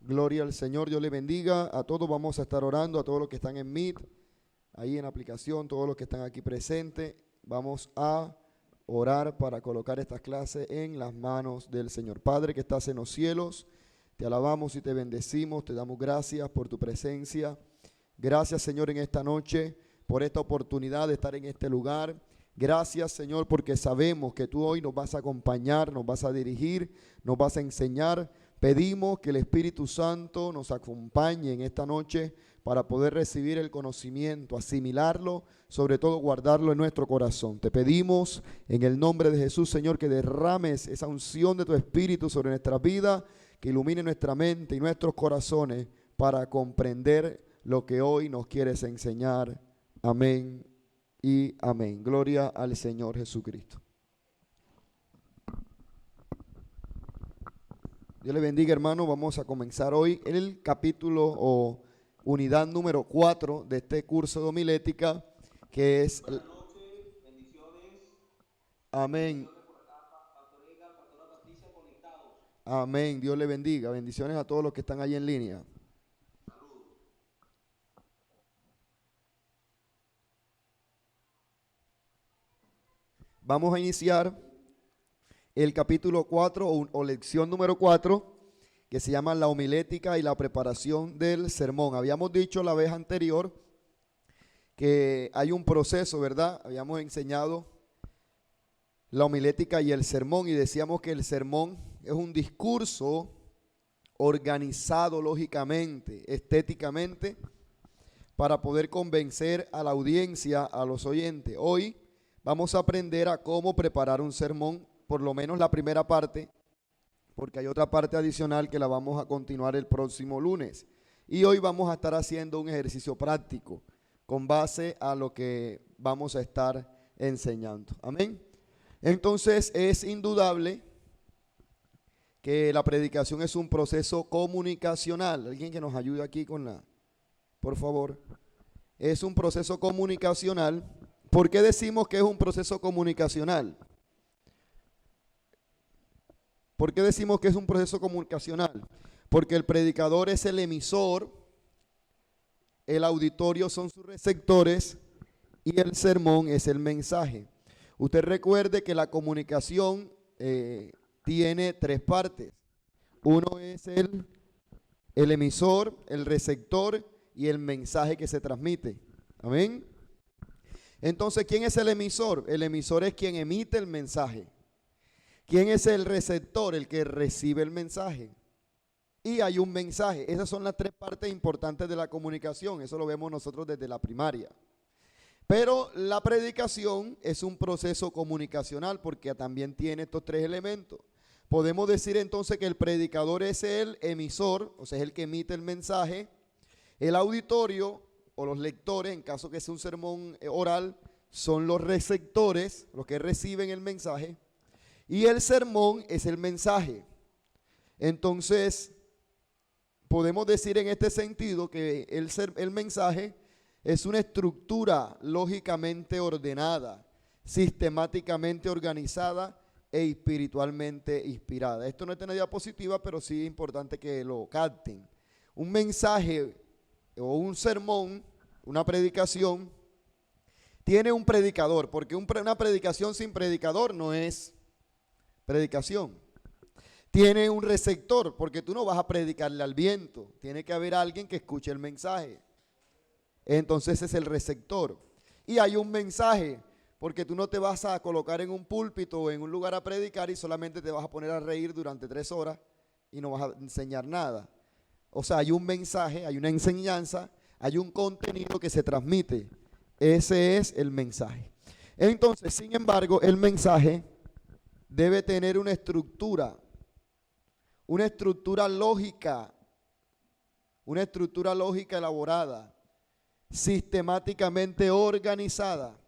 Gloria al Señor, Dios le bendiga. A todos vamos a estar orando, a todos los que están en Meet, ahí en la aplicación, todos los que están aquí presentes. Vamos a orar para colocar estas clases en las manos del Señor. Padre que estás en los cielos, te alabamos y te bendecimos, te damos gracias por tu presencia. Gracias, Señor, en esta noche, por esta oportunidad de estar en este lugar. Gracias, Señor, porque sabemos que tú hoy nos vas a acompañar, nos vas a dirigir, nos vas a enseñar. Pedimos que el Espíritu Santo nos acompañe en esta noche para poder recibir el conocimiento, asimilarlo, sobre todo guardarlo en nuestro corazón. Te pedimos en el nombre de Jesús, Señor, que derrames esa unción de tu Espíritu sobre nuestra vida, que ilumine nuestra mente y nuestros corazones para comprender lo que hoy nos quieres enseñar. Amén y amén. Gloria al Señor Jesucristo. Dios le bendiga, hermano. Vamos a comenzar hoy el capítulo o unidad número 4 de este curso de homilética, que es... Buenas noches, bendiciones. Amén, Bendiciones por acá, Pastor Edgar, Pastora Patricia, conectados. amén. Dios le bendiga. Bendiciones a todos los que están ahí en línea. Saludos. Vamos a iniciar el capítulo 4 o lección número 4, que se llama la homilética y la preparación del sermón. Habíamos dicho la vez anterior que hay un proceso, ¿verdad? Habíamos enseñado la homilética y el sermón y decíamos que el sermón es un discurso organizado lógicamente, estéticamente, para poder convencer a la audiencia, a los oyentes. Hoy vamos a aprender a cómo preparar un sermón, por lo menos la primera parte, porque hay otra parte adicional que la vamos a continuar el próximo lunes. Y hoy vamos a estar haciendo un ejercicio práctico con base a lo que vamos a estar enseñando. Amén. Entonces es indudable que la predicación es un proceso comunicacional. Alguien que nos ayude aquí con la, por favor. Es un proceso comunicacional. ¿Por qué decimos que es un proceso comunicacional? ¿Por qué decimos que es un proceso comunicacional? Porque el predicador es el emisor, el auditorio son sus receptores y el sermón es el mensaje. Usted recuerde que la comunicación tiene tres partes. Uno es el emisor, el receptor y el mensaje que se transmite. Amén. Entonces, ¿quién es el emisor? El emisor es quien emite el mensaje. ¿Quién es el receptor? El que recibe el mensaje. Y hay un mensaje. Esas son las tres partes importantes de la comunicación. Eso lo vemos nosotros desde la primaria. Pero la predicación es un proceso comunicacional porque también tiene estos tres elementos. Podemos decir entonces que el predicador es el emisor, o sea, es el que emite el mensaje. El auditorio o los lectores, en caso que sea un sermón oral, son los receptores, los que reciben el mensaje. Y el sermón es el mensaje. Entonces, podemos decir en este sentido que el mensaje es una estructura lógicamente ordenada, sistemáticamente organizada e espiritualmente inspirada. Esto no está en la diapositiva, pero sí es importante que lo capten. Un mensaje o un sermón, una predicación, tiene un predicador, porque una predicación sin predicador no es predicación. Tiene un receptor, porque tú no vas a predicarle al viento. Tiene que haber alguien que escuche el mensaje. Entonces es el receptor. Y hay un mensaje, porque tú no te vas a colocar en un púlpito o en un lugar a predicar y solamente te vas a poner a reír durante 3 horas y no vas a enseñar nada. O sea, hay un mensaje, hay una enseñanza, hay un contenido que se transmite. Ese es el mensaje. Entonces, sin embargo, el mensaje debe tener una estructura lógica, una estructura lógica elaborada, sistemáticamente organizada.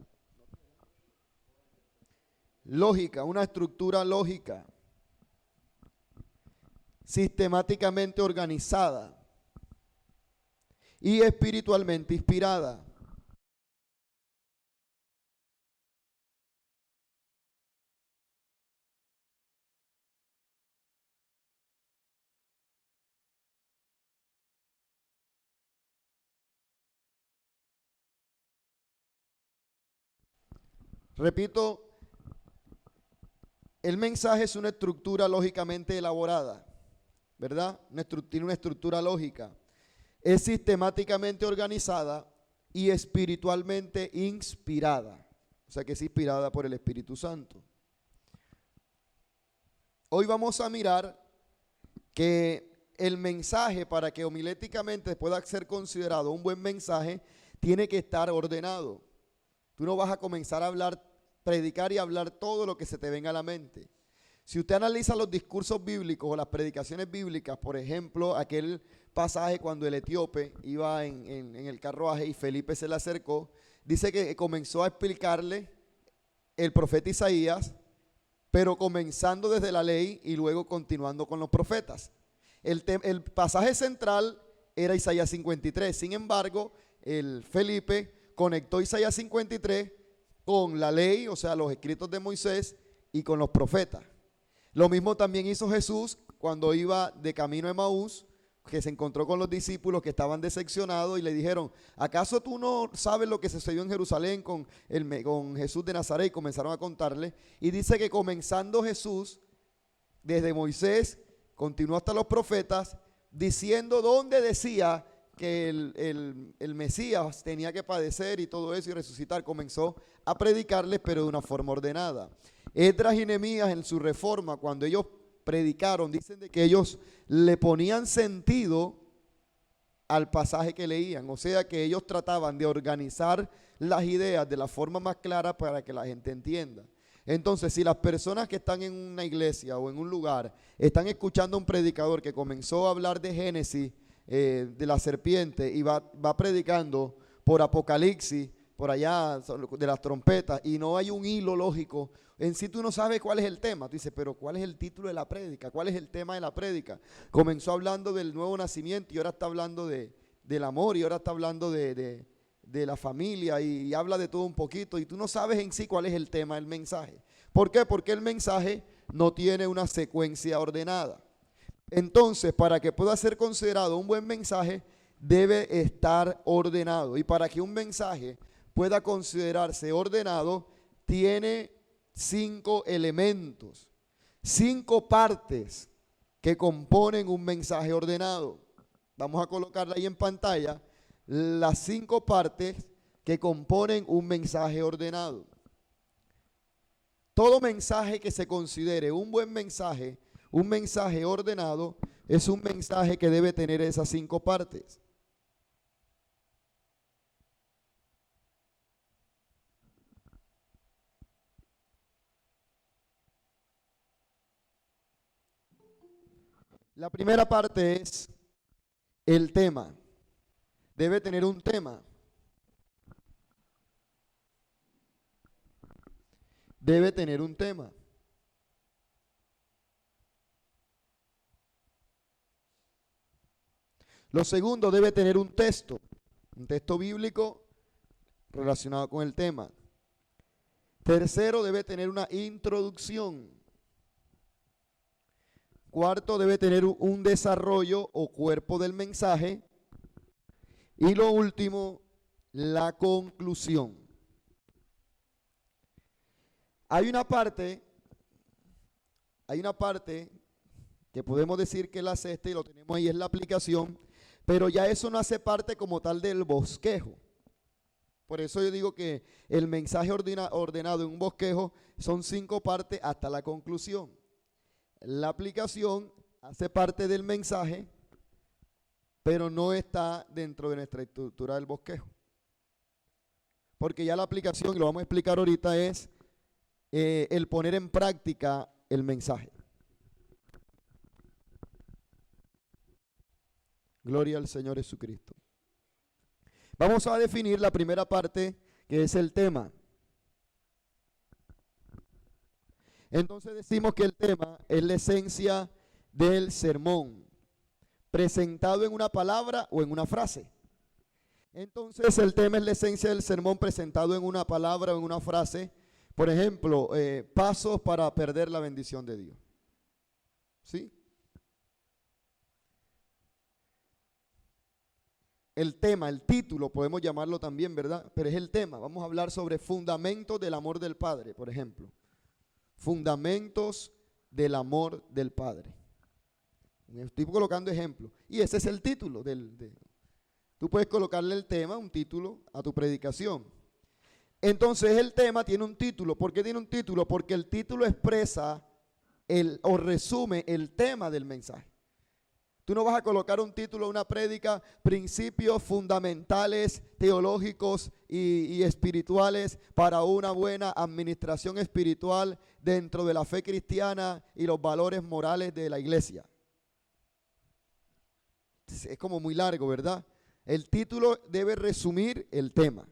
Lógica, una estructura lógica, sistemáticamente organizada y espiritualmente inspirada. Repito, el mensaje es una estructura lógicamente elaborada, ¿verdad? Tiene una estructura lógica. Es sistemáticamente organizada y espiritualmente inspirada. O sea que es inspirada por el Espíritu Santo. Hoy vamos a mirar que el mensaje, para que homiléticamente pueda ser considerado un buen mensaje, tiene que estar ordenado. Tú no vas a comenzar a hablar, predicar y hablar todo lo que se te venga a la mente. Si usted analiza los discursos bíblicos o las predicaciones bíblicas, por ejemplo, aquel pasaje cuando el etíope iba en el carruaje y Felipe se le acercó, dice que comenzó a explicarle el profeta Isaías, pero comenzando desde la ley y luego continuando con los profetas. El pasaje central era Isaías 53, sin embargo, el Felipe conectó Isaías 53 con la ley, o sea, los escritos de Moisés y con los profetas. Lo mismo también hizo Jesús cuando iba de camino a Emaús, que se encontró con los discípulos que estaban decepcionados y le dijeron, ¿acaso tú no sabes lo que sucedió en Jerusalén con Jesús de Nazaret? Y comenzaron a contarle. Y dice que comenzando Jesús, desde Moisés, continuó hasta los profetas, diciendo donde decía que el Mesías tenía que padecer y todo eso y resucitar. Comenzó a predicarles, pero de una forma ordenada. Esdras y Nehemías en su reforma, cuando ellos predicaron, dicen de que ellos le ponían sentido al pasaje que leían, o sea que ellos trataban de organizar las ideas de la forma más clara para que la gente entienda. Entonces, si las personas que están en una iglesia o en un lugar están escuchando a un predicador que comenzó a hablar de Génesis, de la serpiente, y va predicando por Apocalipsis, por allá de las trompetas, y no hay un hilo lógico, en sí tú no sabes cuál es el tema. Tú dices, pero ¿cuál es el título de la prédica? ¿Cuál es el tema de la prédica? Comenzó hablando del nuevo nacimiento y ahora está hablando del amor y ahora está hablando de la familia y habla de todo un poquito y tú no sabes en sí cuál es el tema del mensaje. ¿Por qué? Porque el mensaje no tiene una secuencia ordenada. Entonces, para que pueda ser considerado un buen mensaje, debe estar ordenado. Y para que un mensaje pueda considerarse ordenado, tiene 5 elementos, 5 partes que componen un mensaje ordenado. Vamos a colocarla ahí en pantalla, las 5 partes que componen un mensaje ordenado. Todo mensaje que se considere un buen mensaje, un mensaje ordenado, es un mensaje que debe tener esas 5 partes. La primera parte es el tema. Debe tener un tema. Debe tener un tema. Lo segundo, debe tener un texto bíblico relacionado con el tema. Tercero, debe tener una introducción. Cuarto, debe tener un desarrollo o cuerpo del mensaje. Y lo último, la conclusión. Hay una parte que podemos decir que es la sexta y lo tenemos ahí, es la aplicación, pero ya eso no hace parte como tal del bosquejo. Por eso yo digo que el mensaje ordenado en un bosquejo son 5 partes hasta la conclusión. La aplicación hace parte del mensaje, pero no está dentro de nuestra estructura del bosquejo. Porque ya la aplicación, y lo vamos a explicar ahorita, es el poner en práctica el mensaje. Gloria al Señor Jesucristo. Vamos a definir la primera parte, que es el tema. Entonces decimos que el tema es la esencia del sermón, presentado en una palabra o en una frase. Entonces el tema es la esencia del sermón presentado en una palabra o en una frase. Por ejemplo, pasos para perder la bendición de Dios. ¿Sí? el tema, el título, podemos llamarlo también, ¿verdad? Pero es el tema. Vamos a hablar sobre fundamentos del amor del Padre, por ejemplo. Fundamentos del amor del Padre. Estoy colocando ejemplos. Y ese es el título. Tú puedes colocarle el tema, un título a tu predicación. Entonces el tema tiene un título. ¿Por qué tiene un título? Porque el título expresa o resume el tema del mensaje. Tú no vas a colocar un título a una prédica, principios fundamentales, teológicos y espirituales para una buena administración espiritual dentro de la fe cristiana y los valores morales de la iglesia. Es como muy largo, ¿verdad? El título debe resumir el tema.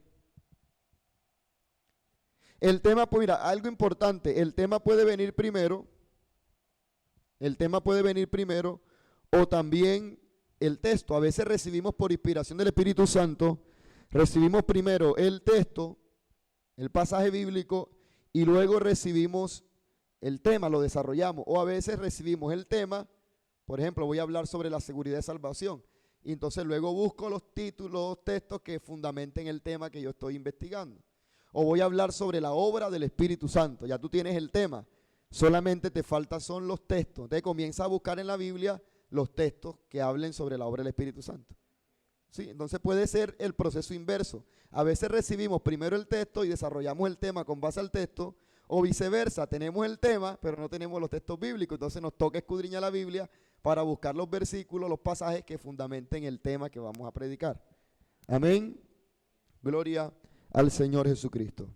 El tema, pues mira, algo importante, el tema puede venir primero. El tema puede venir primero. O también el texto. A veces recibimos por inspiración del Espíritu Santo, recibimos primero el texto, el pasaje bíblico, y luego recibimos el tema, lo desarrollamos. O a veces recibimos el tema, por ejemplo, voy a hablar sobre la seguridad de salvación, y entonces luego busco los títulos, los textos que fundamenten el tema que yo estoy investigando. O voy a hablar sobre la obra del Espíritu Santo, ya tú tienes el tema, solamente te faltan son los textos. Entonces comienza a buscar en la Biblia los textos que hablen sobre la obra del Espíritu Santo. ¿Sí? Entonces puede ser el proceso inverso. A veces recibimos primero el texto y desarrollamos el tema con base al texto, o viceversa, tenemos el tema pero no tenemos los textos bíblicos, entonces nos toca escudriñar la Biblia para buscar los versículos, los pasajes que fundamenten el tema que vamos a predicar. Amén. Gloria al Señor Jesucristo.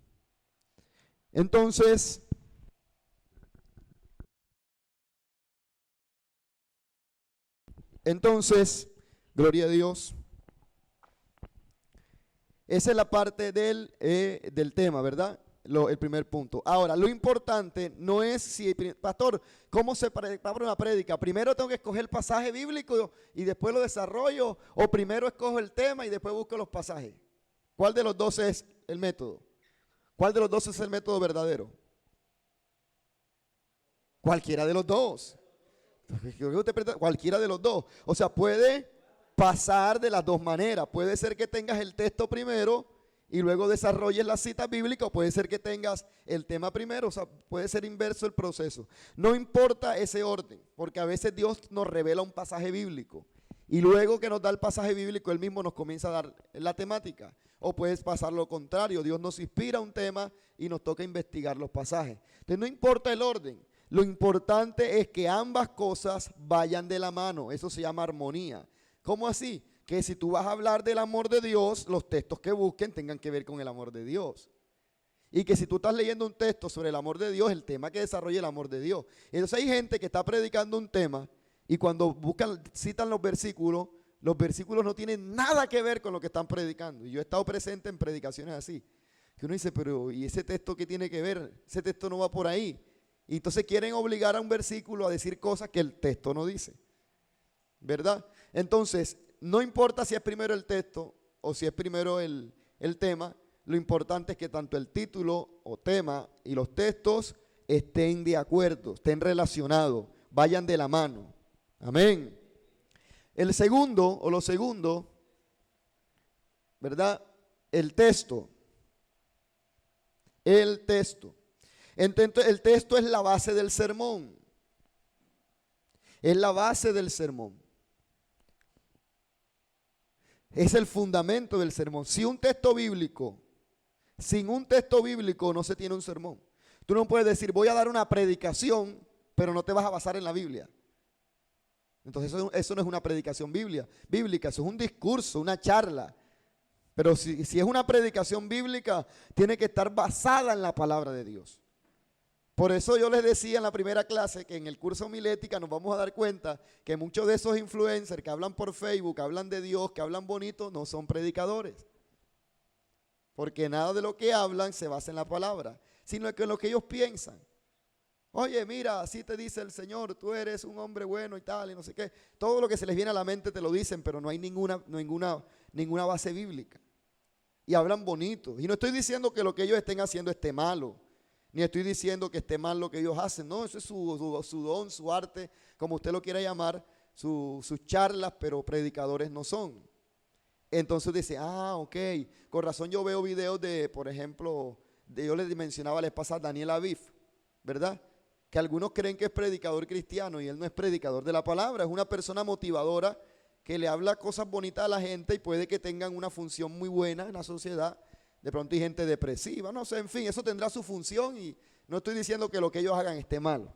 Entonces, gloria a Dios. Esa es la parte del tema, ¿verdad? El primer punto. Ahora, lo importante no es si, pastor, ¿cómo se prepara una prédica? Primero tengo que escoger el pasaje bíblico y después lo desarrollo, o primero escojo el tema y después busco los pasajes. ¿Cuál de los dos es el método? ¿Cuál de los dos es el método verdadero? Cualquiera de los dos. Cualquiera de los dos. O sea, puede pasar de las dos maneras. Puede ser que tengas el texto primero y luego desarrolles la cita bíblica, o puede ser que tengas el tema primero. O sea, puede ser inverso el proceso. No importa ese orden, porque a veces Dios nos revela un pasaje bíblico y luego que nos da el pasaje bíblico, Él mismo nos comienza a dar la temática. O puedes pasar lo contrario, Dios nos inspira un tema y nos toca investigar los pasajes. Entonces no importa el orden. Lo importante es que ambas cosas vayan de la mano. Eso se llama armonía. ¿Cómo así? Que si tú vas a hablar del amor de Dios, los textos que busquen tengan que ver con el amor de Dios. Y que si tú estás leyendo un texto sobre el amor de Dios, el tema que desarrolle el amor de Dios. Entonces hay gente que está predicando un tema y cuando citan los versículos no tienen nada que ver con lo que están predicando. Y yo he estado presente en predicaciones así. Que uno dice, pero ¿y ese texto qué tiene que ver? Ese texto no va por ahí. Y entonces quieren obligar a un versículo a decir cosas que el texto no dice, ¿verdad? Entonces, no importa si es primero el texto o si es primero el tema, lo importante es que tanto el título o tema y los textos estén de acuerdo, estén relacionados, vayan de la mano. Amén. El segundo, o lo segundo, ¿verdad? El texto. El texto. Entonces, el texto es la base del sermón. Es la base del sermón. Es el fundamento del sermón. Sin un texto bíblico no se tiene un sermón. Tú no puedes decir, voy a dar una predicación, pero no te vas a basar en la Biblia. Entonces eso no es una predicación bíblica, eso es un discurso, una charla. Pero si es una predicación bíblica, tiene que estar basada en la palabra de Dios. Por eso yo les decía en la primera clase que en el curso homilética nos vamos a dar cuenta que muchos de esos influencers que hablan por Facebook, que hablan de Dios, que hablan bonito, no son predicadores. Porque nada de lo que hablan se basa en la palabra, sino que en lo que ellos piensan. Oye, mira, así te dice el Señor, tú eres un hombre bueno y tal, y no sé qué. Todo lo que se les viene a la mente te lo dicen, pero no hay ninguna base bíblica. Y hablan bonito. Y no estoy diciendo que lo que ellos estén haciendo esté malo, ni estoy diciendo que esté mal lo que ellos hacen. No, eso es su don, su arte, como usted lo quiera llamar, sus charlas, pero predicadores no son. Entonces dice, ok, con razón yo veo videos de, por ejemplo, yo les mencionaba la vez pasada Daniel Aviv, ¿verdad? Que algunos creen que es predicador cristiano y él no es predicador de la palabra, es una persona motivadora que le habla cosas bonitas a la gente y puede que tengan una función muy buena en la sociedad. De pronto hay gente depresiva, no sé, en fin, eso tendrá su función y no estoy diciendo que lo que ellos hagan esté mal,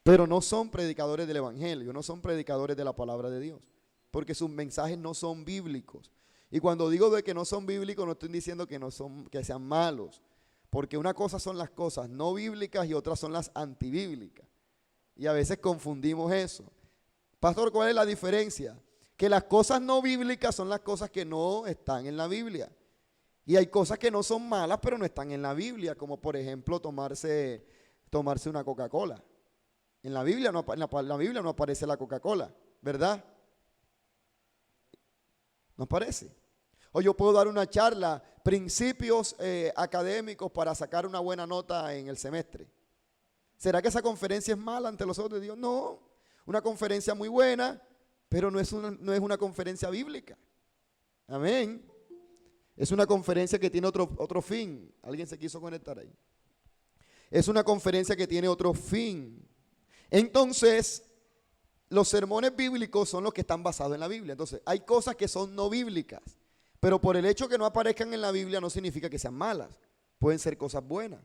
pero no son predicadores del evangelio, no son predicadores de la palabra de Dios, porque sus mensajes no son bíblicos. Y cuando digo de que no son bíblicos, no estoy diciendo que no son, que sean malos, porque una cosa son las cosas no bíblicas y otras son las antibíblicas. Y a veces confundimos eso. Pastor, ¿cuál es la diferencia? Que las cosas no bíblicas son las cosas que no están en la Biblia. Y hay cosas que no son malas, pero no están en la Biblia, como por ejemplo tomarse una Coca-Cola. En la Biblia la Biblia no aparece la Coca-Cola, ¿verdad? ¿No aparece? O yo puedo dar una charla, principios académicos para sacar una buena nota en el semestre. ¿Será que esa conferencia es mala ante los ojos de Dios? No, una conferencia muy buena, pero no es una conferencia bíblica. Amén. Es una conferencia que tiene otro fin. ¿Alguien se quiso conectar ahí? Es una conferencia que tiene otro fin. Entonces, los sermones bíblicos son los que están basados en la Biblia. Entonces, hay cosas que son no bíblicas, pero por el hecho que no aparezcan en la Biblia no significa que sean malas. Pueden ser cosas buenas.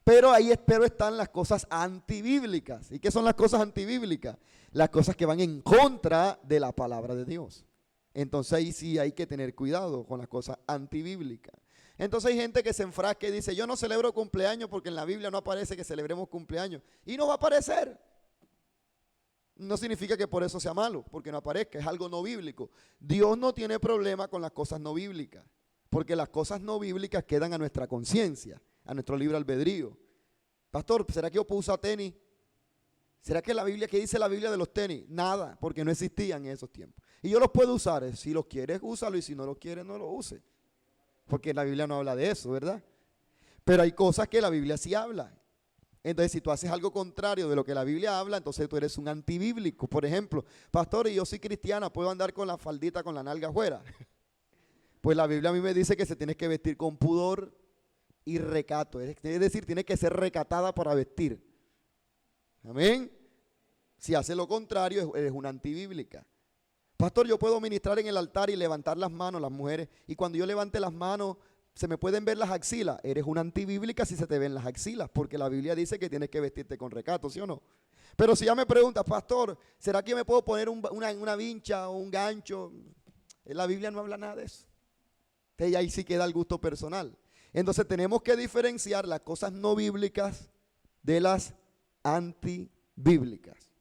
Pero ahí están las cosas antibíblicas. ¿Y qué son las cosas antibíblicas? Las cosas que van en contra de la palabra de Dios. Entonces ahí sí hay que tener cuidado con las cosas antibíblicas. Entonces hay gente que se enfrasca y dice, yo no celebro cumpleaños porque en la Biblia no aparece que celebremos cumpleaños. Y no va a aparecer. No significa que por eso sea malo, porque no aparezca, es algo no bíblico. Dios no tiene problema con las cosas no bíblicas, porque las cosas no bíblicas quedan a nuestra conciencia, a nuestro libre albedrío. Pastor, ¿será que yo puedo usar tenis? ¿Será que la Biblia, qué dice la Biblia de los tenis? Nada, porque no existían en esos tiempos. Y yo los puedo usar, si los quieres, úsalo, y si no los quieres, no los use. Porque la Biblia no habla de eso, ¿verdad? Pero hay cosas que la Biblia sí habla. Entonces, si tú haces algo contrario de lo que la Biblia habla, entonces tú eres un antibíblico. Por ejemplo, pastor, y yo soy cristiana, ¿puedo andar con la faldita, con la nalga afuera? Pues la Biblia a mí me dice que se tiene que vestir con pudor y recato. Es decir, tiene que ser recatada para vestir. Amén. Si hace lo contrario, eres una antibíblica. Pastor, yo puedo ministrar en el altar y levantar las manos, las mujeres, y cuando yo levante las manos, se me pueden ver las axilas. Eres una antibíblica si se te ven las axilas, porque la Biblia dice que tienes que vestirte con recato, ¿sí o no? Pero si ya me preguntas, pastor, ¿será que me puedo poner una vincha o un gancho? La Biblia no habla nada de eso. Entonces ahí sí queda el gusto personal. Entonces tenemos que diferenciar las cosas no bíblicas de las antibíblicas.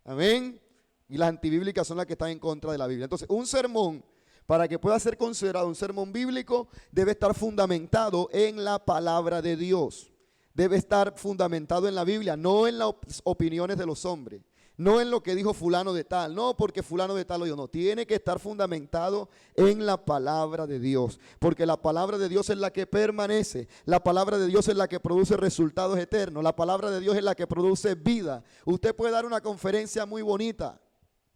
Amén. Y las antibíblicas son las que están en contra de la Biblia. Entonces, un sermón, para que pueda ser considerado un sermón bíblico, debe estar fundamentado en la palabra de Dios. Debe estar fundamentado en la Biblia, no en las opiniones de los hombres, no en lo que dijo fulano de tal, no porque fulano de tal o yo no. Tiene que estar fundamentado en la palabra de Dios, porque la palabra de Dios es la que permanece, la palabra de Dios es la que produce resultados eternos, la palabra de Dios es la que produce vida. Usted puede dar una conferencia muy bonita,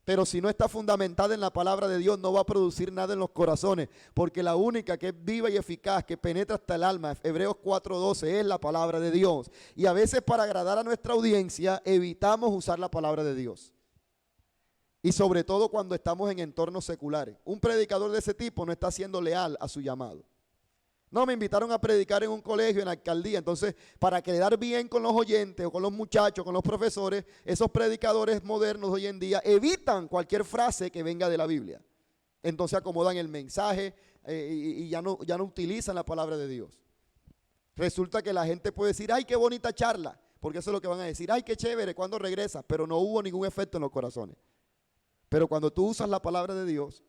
pero si no está fundamentada en la palabra de Dios, no va a producir nada en los corazones, porque la única que es viva y eficaz, que penetra hasta el alma, Hebreos 4:12, es la palabra de Dios. Y a veces para agradar a nuestra audiencia, evitamos usar la palabra de Dios. Y sobre todo cuando estamos en entornos seculares. Un predicador de ese tipo no está siendo leal a su llamado. No, me invitaron a predicar en un colegio, en la alcaldía. Entonces, para quedar bien con los oyentes o con los muchachos, con los profesores, esos predicadores modernos hoy en día evitan cualquier frase que venga de la Biblia. Entonces acomodan el mensaje y ya no utilizan la palabra de Dios. Resulta que la gente puede decir, ay, qué bonita charla, porque eso es lo que van a decir, ay, qué chévere, ¿cuándo regresas? Pero no hubo ningún efecto en los corazones. Pero cuando tú usas la palabra de Dios,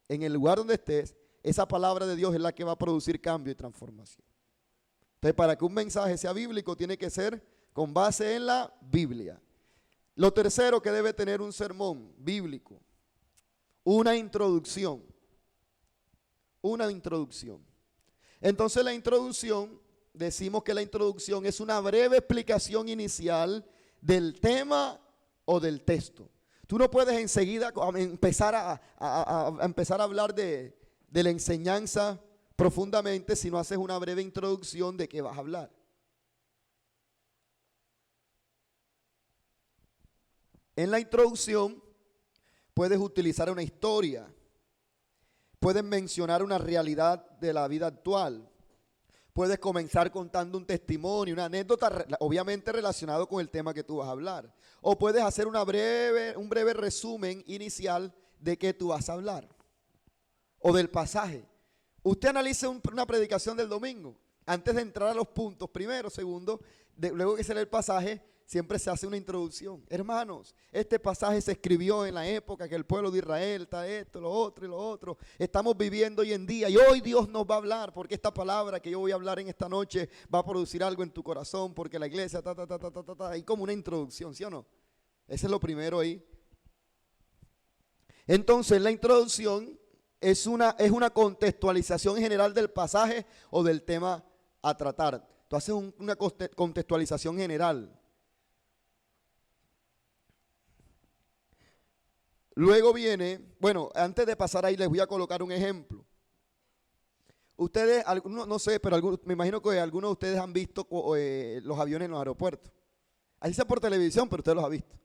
en el lugar donde estés, esa palabra de Dios es la que va a producir cambio y transformación. Entonces, para que un mensaje sea bíblico, tiene que ser con base en la Biblia. Lo tercero que debe tener un sermón bíblico, una introducción. Una introducción. Entonces, la introducción, decimos que la introducción es una breve explicación inicial del tema o del texto. Tú no puedes enseguida empezar a hablar de de la enseñanza profundamente si no haces una breve introducción de qué vas a hablar. En la introducción puedes utilizar una historia, puedes mencionar una realidad de la vida actual, puedes comenzar contando un testimonio, una anécdota, obviamente relacionado con el tema que tú vas a hablar, o puedes hacer un breve resumen inicial de qué tú vas a hablar, o del pasaje. Usted analice una predicación del domingo, antes de entrar a los puntos, primero, segundo, luego que se lee el pasaje, siempre se hace una introducción. Hermanos, este pasaje se escribió en la época que el pueblo de Israel está esto, lo otro y lo otro. Estamos viviendo hoy en día y hoy Dios nos va a hablar porque esta palabra que yo voy a hablar en esta noche va a producir algo en tu corazón porque la iglesia, y como una introducción, ¿sí o no? Ese es lo primero ahí. Entonces, la introducción es una contextualización general del pasaje o del tema a tratar. Tú haces una contextualización general. Luego viene, bueno, antes de pasar ahí les voy a colocar un ejemplo. Ustedes, no sé, pero me imagino que algunos de ustedes han visto los aviones en los aeropuertos. Así sea por televisión, pero usted los ha visto.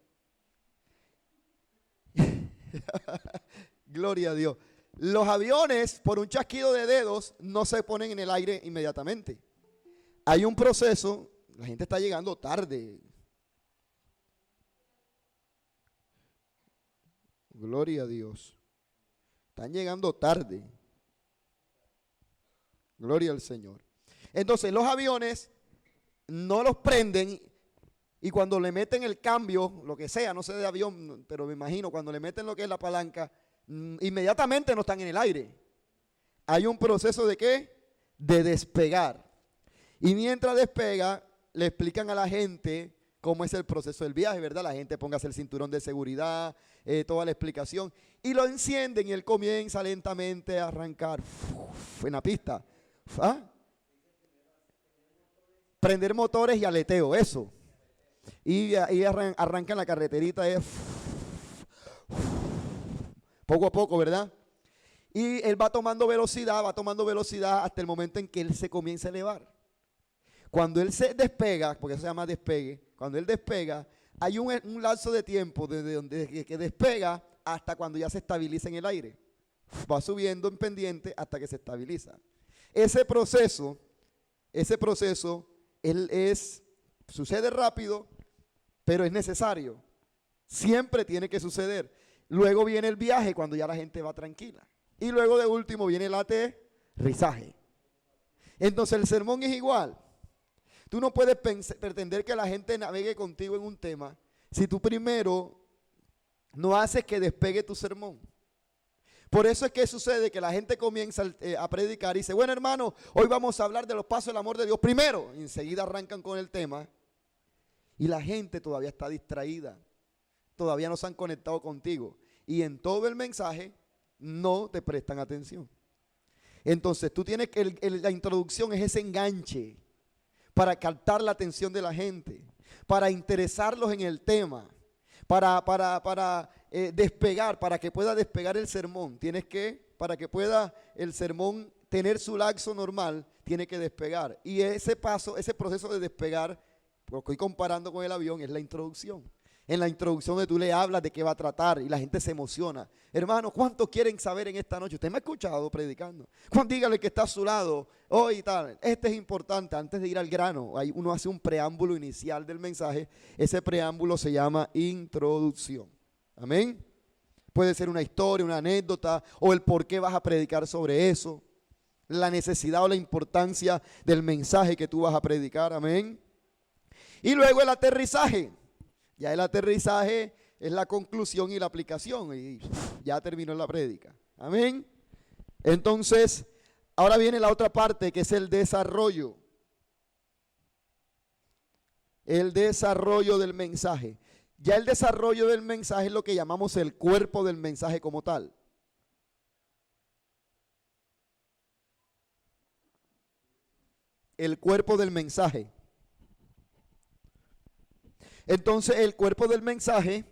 Gloria a Dios. Los aviones, por un chasquido de dedos, no se ponen en el aire inmediatamente. Hay un proceso, la gente está llegando tarde. Gloria a Dios. Están llegando tarde. Gloria al Señor. Entonces los aviones no los prenden y cuando le meten el cambio, lo que sea, no sé de avión, pero me imagino, cuando le meten lo que es la palanca, inmediatamente no están en el aire. Hay un proceso de ¿qué? De despegar. Y mientras despega, le explican a la gente cómo es el proceso del viaje, ¿verdad? La gente póngase el cinturón de seguridad, toda la explicación. Y lo encienden y él comienza lentamente a arrancar en la pista. ¿Ah? Prender motores y aleteo, eso. Y arranca en la carreterita poco a poco, ¿verdad? Y él va tomando velocidad hasta el momento en que él se comienza a elevar. Cuando él se despega, porque eso se llama despegue, cuando él despega, hay un lapso de tiempo desde que despega hasta cuando ya se estabiliza en el aire. Va subiendo en pendiente hasta que se estabiliza. Ese proceso sucede rápido, pero es necesario. Siempre tiene que suceder. Luego viene el viaje cuando ya la gente va tranquila. Y luego de último viene el aterrizaje. Entonces el sermón es igual. Tú no puedes pretender que la gente navegue contigo en un tema si tú primero no haces que despegue tu sermón. Por eso es que sucede que la gente comienza a predicar y dice, bueno hermano, hoy vamos a hablar de los pasos del amor de Dios primero. Y enseguida arrancan con el tema y la gente todavía está distraída. Todavía no se han conectado contigo. Y en todo el mensaje no te prestan atención. Entonces tú tienes que, la introducción es ese enganche para captar la atención de la gente, para interesarlos en el tema, para despegar, para que pueda despegar el sermón. Para que pueda el sermón tener su lapso normal, tiene que despegar. Y ese proceso de despegar, lo estoy comparando con el avión, es la introducción. En la introducción donde tú le hablas de qué va a tratar y la gente se emociona. Hermano, ¿cuántos quieren saber en esta noche? Usted me ha escuchado predicando. Dígale que está a su lado hoy y tal. Este es importante, antes de ir al grano, uno hace un preámbulo inicial del mensaje. Ese preámbulo se llama introducción. Amén. Puede ser una historia, una anécdota o el por qué vas a predicar sobre eso. La necesidad o la importancia del mensaje que tú vas a predicar. Amén. Y luego el aterrizaje. Ya el aterrizaje es la conclusión y la aplicación y ya terminó la prédica. Amén. Entonces, ahora viene la otra parte que es el desarrollo. El desarrollo del mensaje. Ya el desarrollo del mensaje es lo que llamamos el cuerpo del mensaje como tal. El cuerpo del mensaje. Entonces el cuerpo del mensaje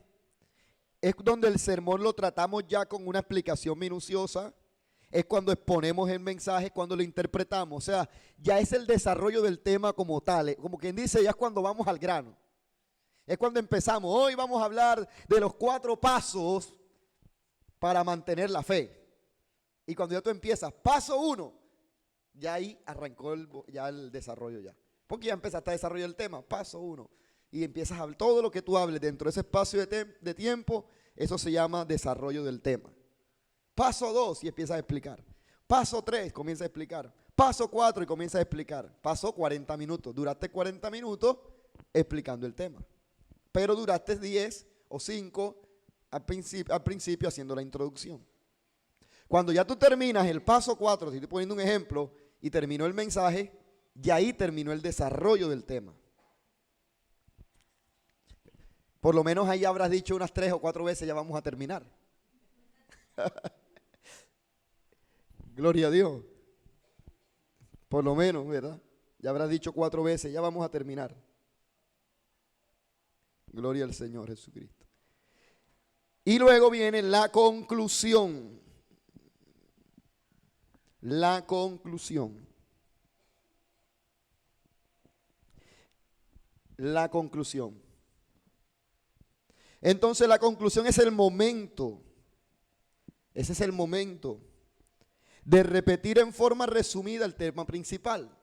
es donde el sermón lo tratamos ya con una explicación minuciosa es cuando exponemos el mensaje, cuando lo interpretamos. O sea, ya es el desarrollo del tema como tal. Como quien dice, ya es cuando vamos al grano. Es cuando empezamos. Hoy vamos a hablar de los 4 pasos para mantener la fe. Y cuando ya tú empiezas, paso 1, ya ahí arrancó ya el desarrollo ya. Porque ya empezaste a desarrollar el tema, paso 1. Y empiezas a hablar, todo lo que tú hables dentro de ese espacio de tiempo, eso se llama desarrollo del tema. Paso 2 y empiezas a explicar. Paso 3, comienza a explicar. Paso 4 y comienza a explicar. Pasó 40 minutos. Duraste 40 minutos explicando el tema. Pero duraste 10 o 5 al principio haciendo la introducción. Cuando ya tú terminas el paso 4, si estoy poniendo un ejemplo, y terminó el mensaje, ya ahí terminó el desarrollo del tema. Por lo menos ahí habrás dicho unas 3 o 4 veces, ya vamos a terminar. Gloria a Dios. Por lo menos, ¿verdad? Ya habrás dicho 4 veces, ya vamos a terminar. Gloria al Señor Jesucristo. Y luego viene la conclusión. La conclusión. La conclusión. Entonces la conclusión es el momento. Ese es el momento de repetir en forma resumida el tema principal.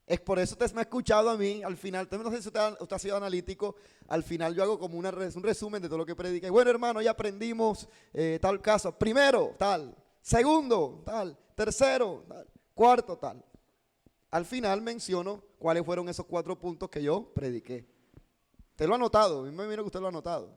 Es por eso usted me ha escuchado a mí al final. No sé si usted ha sido analítico. Al final yo hago como un resumen de todo lo que predica. Y bueno, hermano, ya aprendimos tal caso. Primero, tal. Segundo, tal. Tercero, tal. Cuarto, tal. Al final menciono cuáles fueron esos 4 puntos que yo prediqué. Usted lo ha notado. A mí me imagino que usted lo ha notado.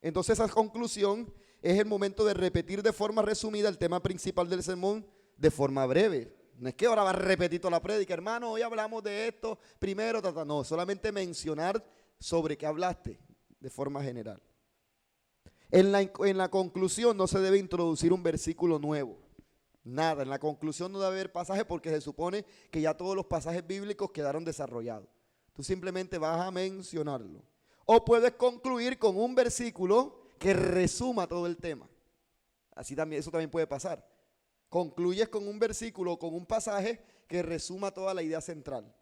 Entonces esa conclusión es el momento de repetir de forma resumida el tema principal del sermón de forma breve. No es que ahora va a repetir toda la prédica, hermano, hoy hablamos de esto, primero, no, solamente mencionar sobre qué hablaste de forma general. En la conclusión no se debe introducir un versículo nuevo, nada, en la conclusión no debe haber pasaje porque se supone que ya todos los pasajes bíblicos quedaron desarrollados. Tú simplemente vas a mencionarlo. O puedes concluir con un versículo que resuma todo el tema. Así también, eso también puede pasar. Concluyes con un versículo o con un pasaje que resuma toda la idea central.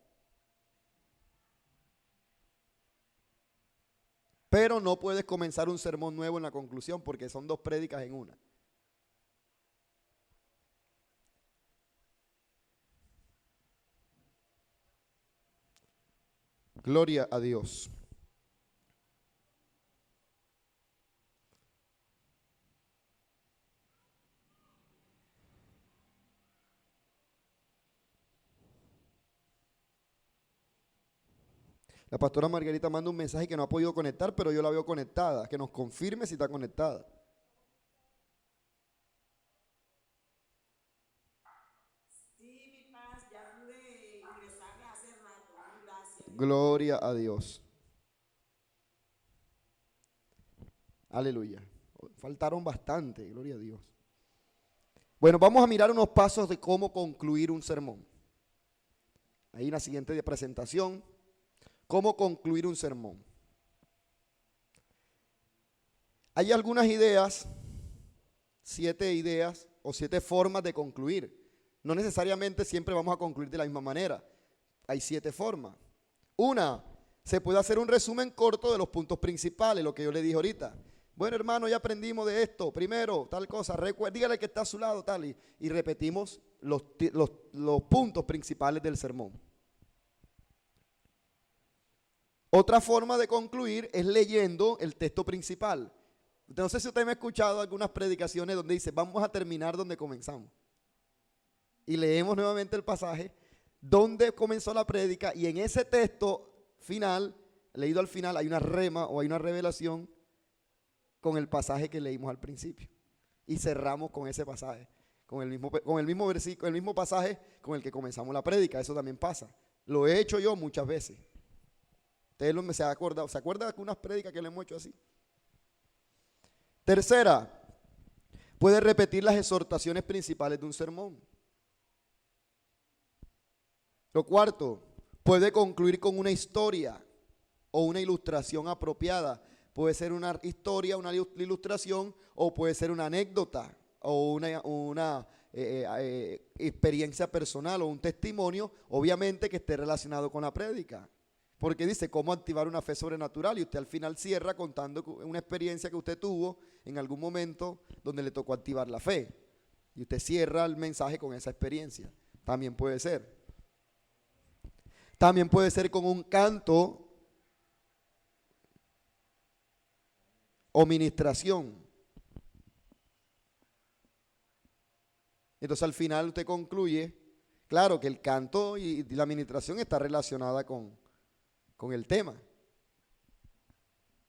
Pero no puedes comenzar un sermón nuevo en la conclusión porque son 2 prédicas en una. Gloria a Dios. La pastora Margarita manda un mensaje que no ha podido conectar, pero yo la veo conectada. Que nos confirme si está conectada. Sí, mi paz, ya pude ingresar hace rato. Gracias. Gloria a Dios. Aleluya. Faltaron bastante, gloria a Dios. Bueno, vamos a mirar unos pasos de cómo concluir un sermón. Ahí en la siguiente presentación. ¿Cómo concluir un sermón? Hay algunas ideas, 7 ideas o 7 formas de concluir. No necesariamente siempre vamos a concluir de la misma manera. Hay 7 formas. Una, se puede hacer un resumen corto de los puntos principales, lo que yo le dije ahorita. Bueno, hermano, ya aprendimos de esto. Primero, tal cosa. Dígale que está a su lado, tal. Y repetimos los puntos principales del sermón. Otra forma de concluir es leyendo el texto principal. No sé si usted me ha escuchado algunas predicaciones donde dice, vamos a terminar donde comenzamos. Y leemos nuevamente el pasaje donde comenzó la prédica y en ese texto final, leído al final, hay una rema o hay una revelación con el pasaje que leímos al principio. Y cerramos con ese pasaje, con el mismo versículo, el mismo pasaje con el que comenzamos la prédica. Eso también pasa. Lo he hecho yo muchas veces. Ustedes se acuerdan de algunas prédicas que le hemos hecho así? Tercera, puede repetir las exhortaciones principales de un sermón. Lo cuarto, puede concluir con una historia o una ilustración apropiada puede ser una historia, una ilustración, o puede ser una anécdota o una experiencia personal o un testimonio, obviamente que esté relacionado con la prédica. Porque dice cómo activar una fe sobrenatural y usted al final cierra contando una experiencia que usted tuvo en algún momento donde le tocó activar la fe. Y usted cierra el mensaje con esa experiencia. También puede ser. También puede ser con un canto o ministración. Entonces al final usted concluye, claro que el canto y la administración está relacionada con el tema.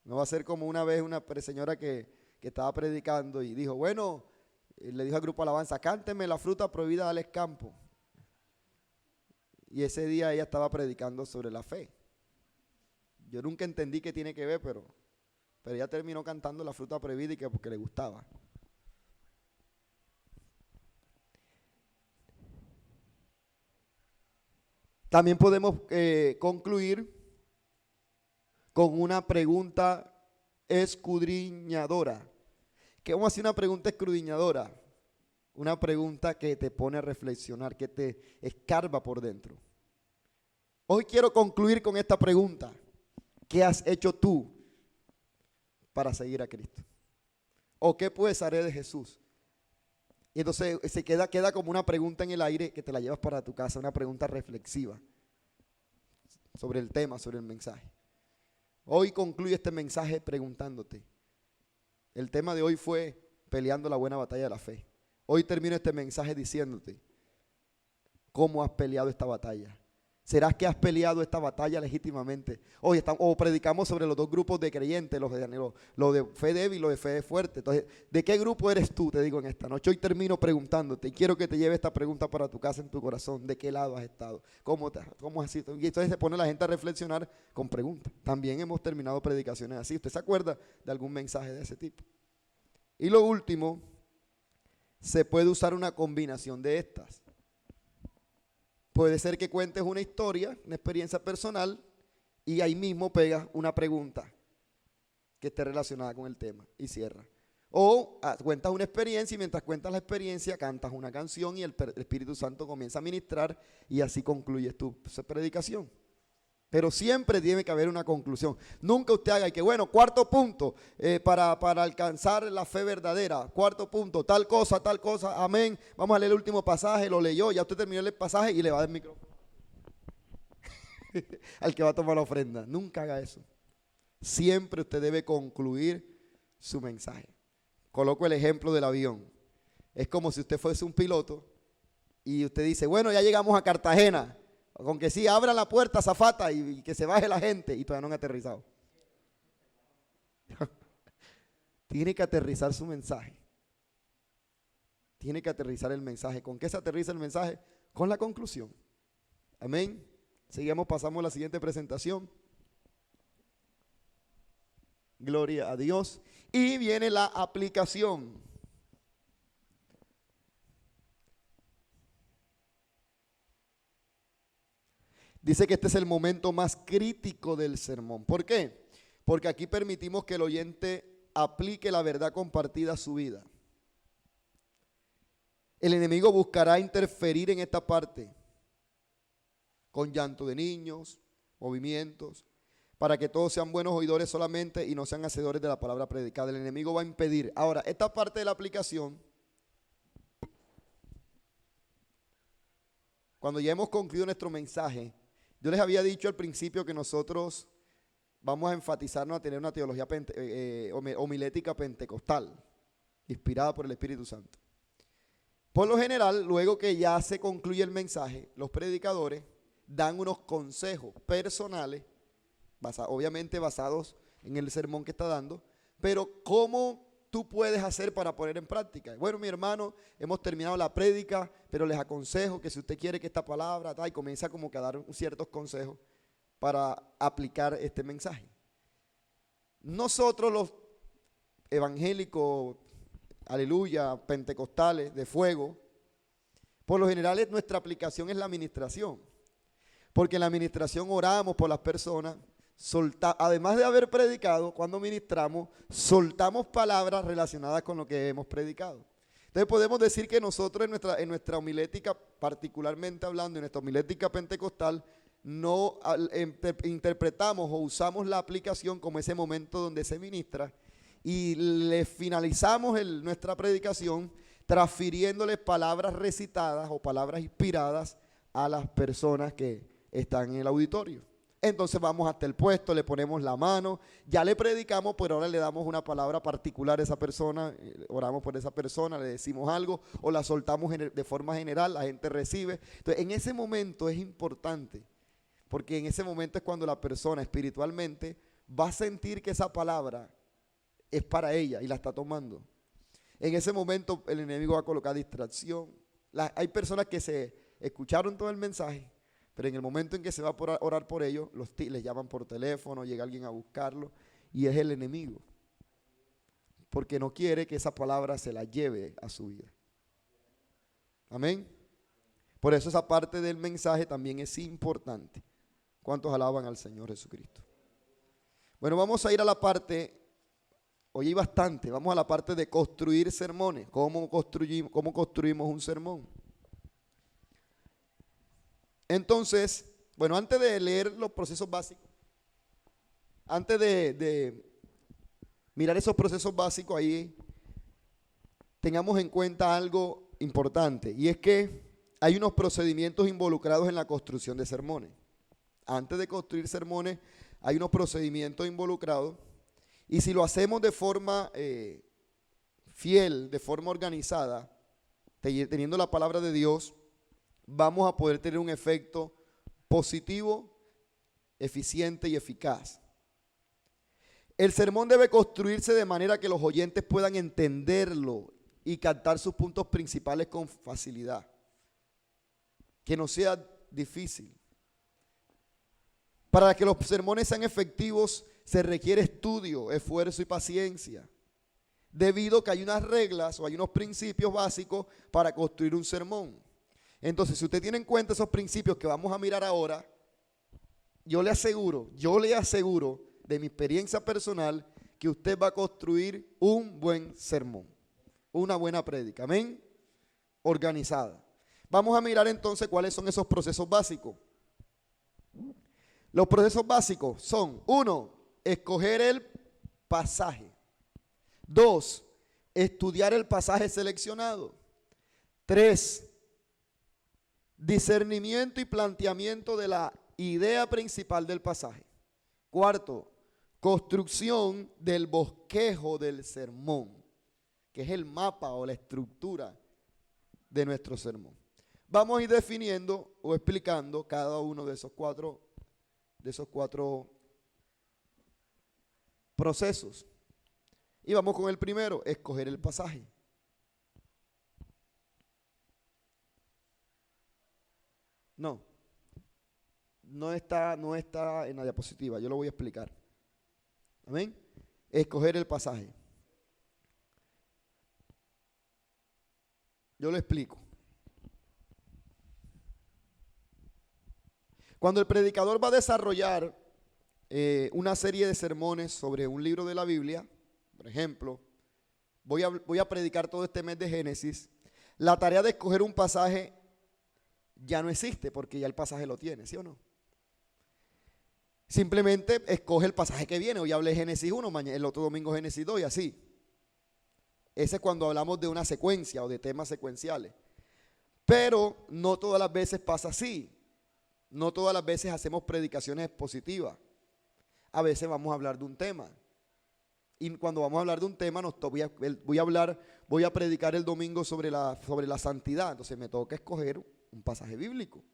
No va a ser como una vez una señora que estaba predicando y dijo, bueno, le dijo al grupo alabanza, cánteme la fruta prohibida del campo. Y ese día ella estaba predicando sobre la fe. Yo nunca entendí qué tiene que ver, pero ella terminó cantando la fruta prohibida y que porque le gustaba. También podemos concluir con una pregunta escudriñadora. ¿Qué vamos a hacer? Una pregunta escudriñadora. Una pregunta que te pone a reflexionar, que te escarba por dentro. Hoy quiero concluir con esta pregunta. ¿Qué has hecho tú para seguir a Cristo? ¿O qué puedes hacer de Jesús? Y entonces se queda como una pregunta en el aire que te la llevas para tu casa, una pregunta reflexiva sobre el tema, sobre el mensaje. Hoy concluye este mensaje preguntándote. El tema de hoy fue peleando la buena batalla de la fe. Hoy termino este mensaje diciéndote cómo has peleado esta batalla. ¿Será que has peleado esta batalla legítimamente? Hoy predicamos sobre los dos grupos de creyentes, los de fe débil y los de fe fuerte. Entonces, ¿de qué grupo eres tú? Te digo en esta noche. Hoy termino preguntándote y quiero que te lleve esta pregunta para tu casa, en tu corazón. ¿De qué lado has estado? ¿Cómo has sido? Y entonces se pone la gente a reflexionar con preguntas. También hemos terminado predicaciones así. ¿Usted se acuerda de algún mensaje de ese tipo? Y lo último, se puede usar una combinación de estas. Puede ser que cuentes una historia, una experiencia personal, y ahí mismo pegas una pregunta que esté relacionada con el tema y cierra. O cuentas una experiencia y mientras cuentas la experiencia cantas una canción y el Espíritu Santo comienza a ministrar y así concluyes tu predicación. Pero siempre tiene que haber una conclusión. Nunca usted haga que, bueno, cuarto punto, para alcanzar la fe verdadera. Cuarto punto, tal cosa, amén. Vamos a leer el último pasaje, lo leyó, ya usted terminó el pasaje y le va a dar el micrófono al que va a tomar la ofrenda. Nunca haga eso. Siempre usted debe concluir su mensaje. Coloco el ejemplo del avión. Es como si usted fuese un piloto y usted dice, bueno, ya llegamos a Cartagena. Con que sí, abra la puerta, azafata, y que se baje la gente, y todavía no han aterrizado. Tiene que aterrizar su mensaje. Tiene que aterrizar el mensaje. ¿Con qué se aterriza el mensaje? Con la conclusión. Amén. Seguimos, pasamos a la siguiente presentación. Gloria a Dios. Y viene la aplicación. Dice que este es el momento más crítico del sermón. ¿Por qué? Porque aquí permitimos que el oyente aplique la verdad compartida a su vida. El enemigo buscará interferir en esta parte con llanto de niños, movimientos, para que todos sean buenos oidores solamente y no sean hacedores de la palabra predicada. El enemigo va a impedir. Ahora, esta parte de la aplicación, cuando ya hemos concluido nuestro mensaje, yo les había dicho al principio que nosotros vamos a enfatizarnos a tener una teología homilética pentecostal, inspirada por el Espíritu Santo. Por lo general, luego que ya se concluye el mensaje, los predicadores dan unos consejos personales, obviamente basados en el sermón que está dando, pero ¿cómo tú puedes hacer para poner en práctica? Bueno, mi hermano, hemos terminado la prédica, pero les aconsejo que si usted quiere que esta palabra, y comienza como que a dar ciertos consejos para aplicar este mensaje. Nosotros los evangélicos, aleluya, pentecostales, de fuego, por lo general nuestra aplicación es la administración, porque en la administración oramos por las personas, además de haber predicado, cuando ministramos, soltamos palabras relacionadas con lo que hemos predicado. Entonces podemos decir que nosotros en nuestra homilética, particularmente hablando, en nuestra homilética pentecostal, no interpretamos o usamos la aplicación como ese momento donde se ministra y le finalizamos nuestra predicación transfiriéndole palabras recitadas o palabras inspiradas a las personas que están en el auditorio. Entonces vamos hasta el puesto, le ponemos la mano, ya le predicamos, pero ahora le damos una palabra particular a esa persona, oramos por esa persona, le decimos algo o la soltamos de forma general, la gente recibe. Entonces en ese momento es importante, porque en ese momento es cuando la persona espiritualmente va a sentir que esa palabra es para ella y la está tomando. En ese momento el enemigo va a colocar distracción. Hay personas que se escucharon todo el mensaje, pero en el momento en que se va a orar por ellos, les llaman por teléfono, llega alguien a buscarlo y es el enemigo. Porque no quiere que esa palabra se la lleve a su vida. Amén. Por eso esa parte del mensaje también es importante. ¿Cuántos alaban al Señor Jesucristo? Bueno, vamos a ir a la parte, hoy hay bastante, vamos a la parte de construir sermones. ¿Cómo construimos un sermón? Entonces, bueno, antes de leer los procesos básicos, antes de mirar esos procesos básicos ahí, tengamos en cuenta algo importante, y es que hay unos procedimientos involucrados en la construcción de sermones. Antes de construir sermones, hay unos procedimientos involucrados, y si lo hacemos de forma fiel, de forma organizada, teniendo la palabra de Dios, vamos a poder tener un efecto positivo, eficiente y eficaz. El sermón debe construirse de manera que los oyentes puedan entenderlo y captar sus puntos principales con facilidad. Que no sea difícil. Para que los sermones sean efectivos se requiere estudio, esfuerzo y paciencia. Debido a que hay unas reglas o hay unos principios básicos para construir un sermón. Entonces, si usted tiene en cuenta esos principios que vamos a mirar ahora, yo le aseguro de mi experiencia personal que usted va a construir un buen sermón, una buena prédica, amén, organizada. Vamos a mirar entonces cuáles son esos procesos básicos. Los procesos básicos son: 1, escoger el pasaje. 2, estudiar el pasaje seleccionado. 3, discernimiento y planteamiento de la idea principal del pasaje. 4, construcción del bosquejo del sermón, que es el mapa o la estructura de nuestro sermón. Vamos a ir definiendo o explicando cada uno de esos cuatro procesos. Y vamos con el primero: escoger el pasaje. No está en la diapositiva, yo lo voy a explicar. Amén. Escoger el pasaje. Yo lo explico. Cuando el predicador va a desarrollar una serie de sermones sobre un libro de la Biblia, por ejemplo, voy a predicar todo este mes de Génesis, la tarea de escoger un pasaje ya no existe, porque ya el pasaje lo tiene, ¿sí o no? Simplemente escoge el pasaje que viene. Hoy hablé de Génesis 1, el otro domingo Génesis 2 y así. Ese es cuando hablamos de una secuencia o de temas secuenciales. Pero no todas las veces pasa así. No todas las veces hacemos predicaciones expositivas. A veces vamos a hablar de un tema. Y cuando vamos a hablar de un tema, voy a predicar el domingo sobre la santidad. Entonces me toca escoger un pasaje bíblico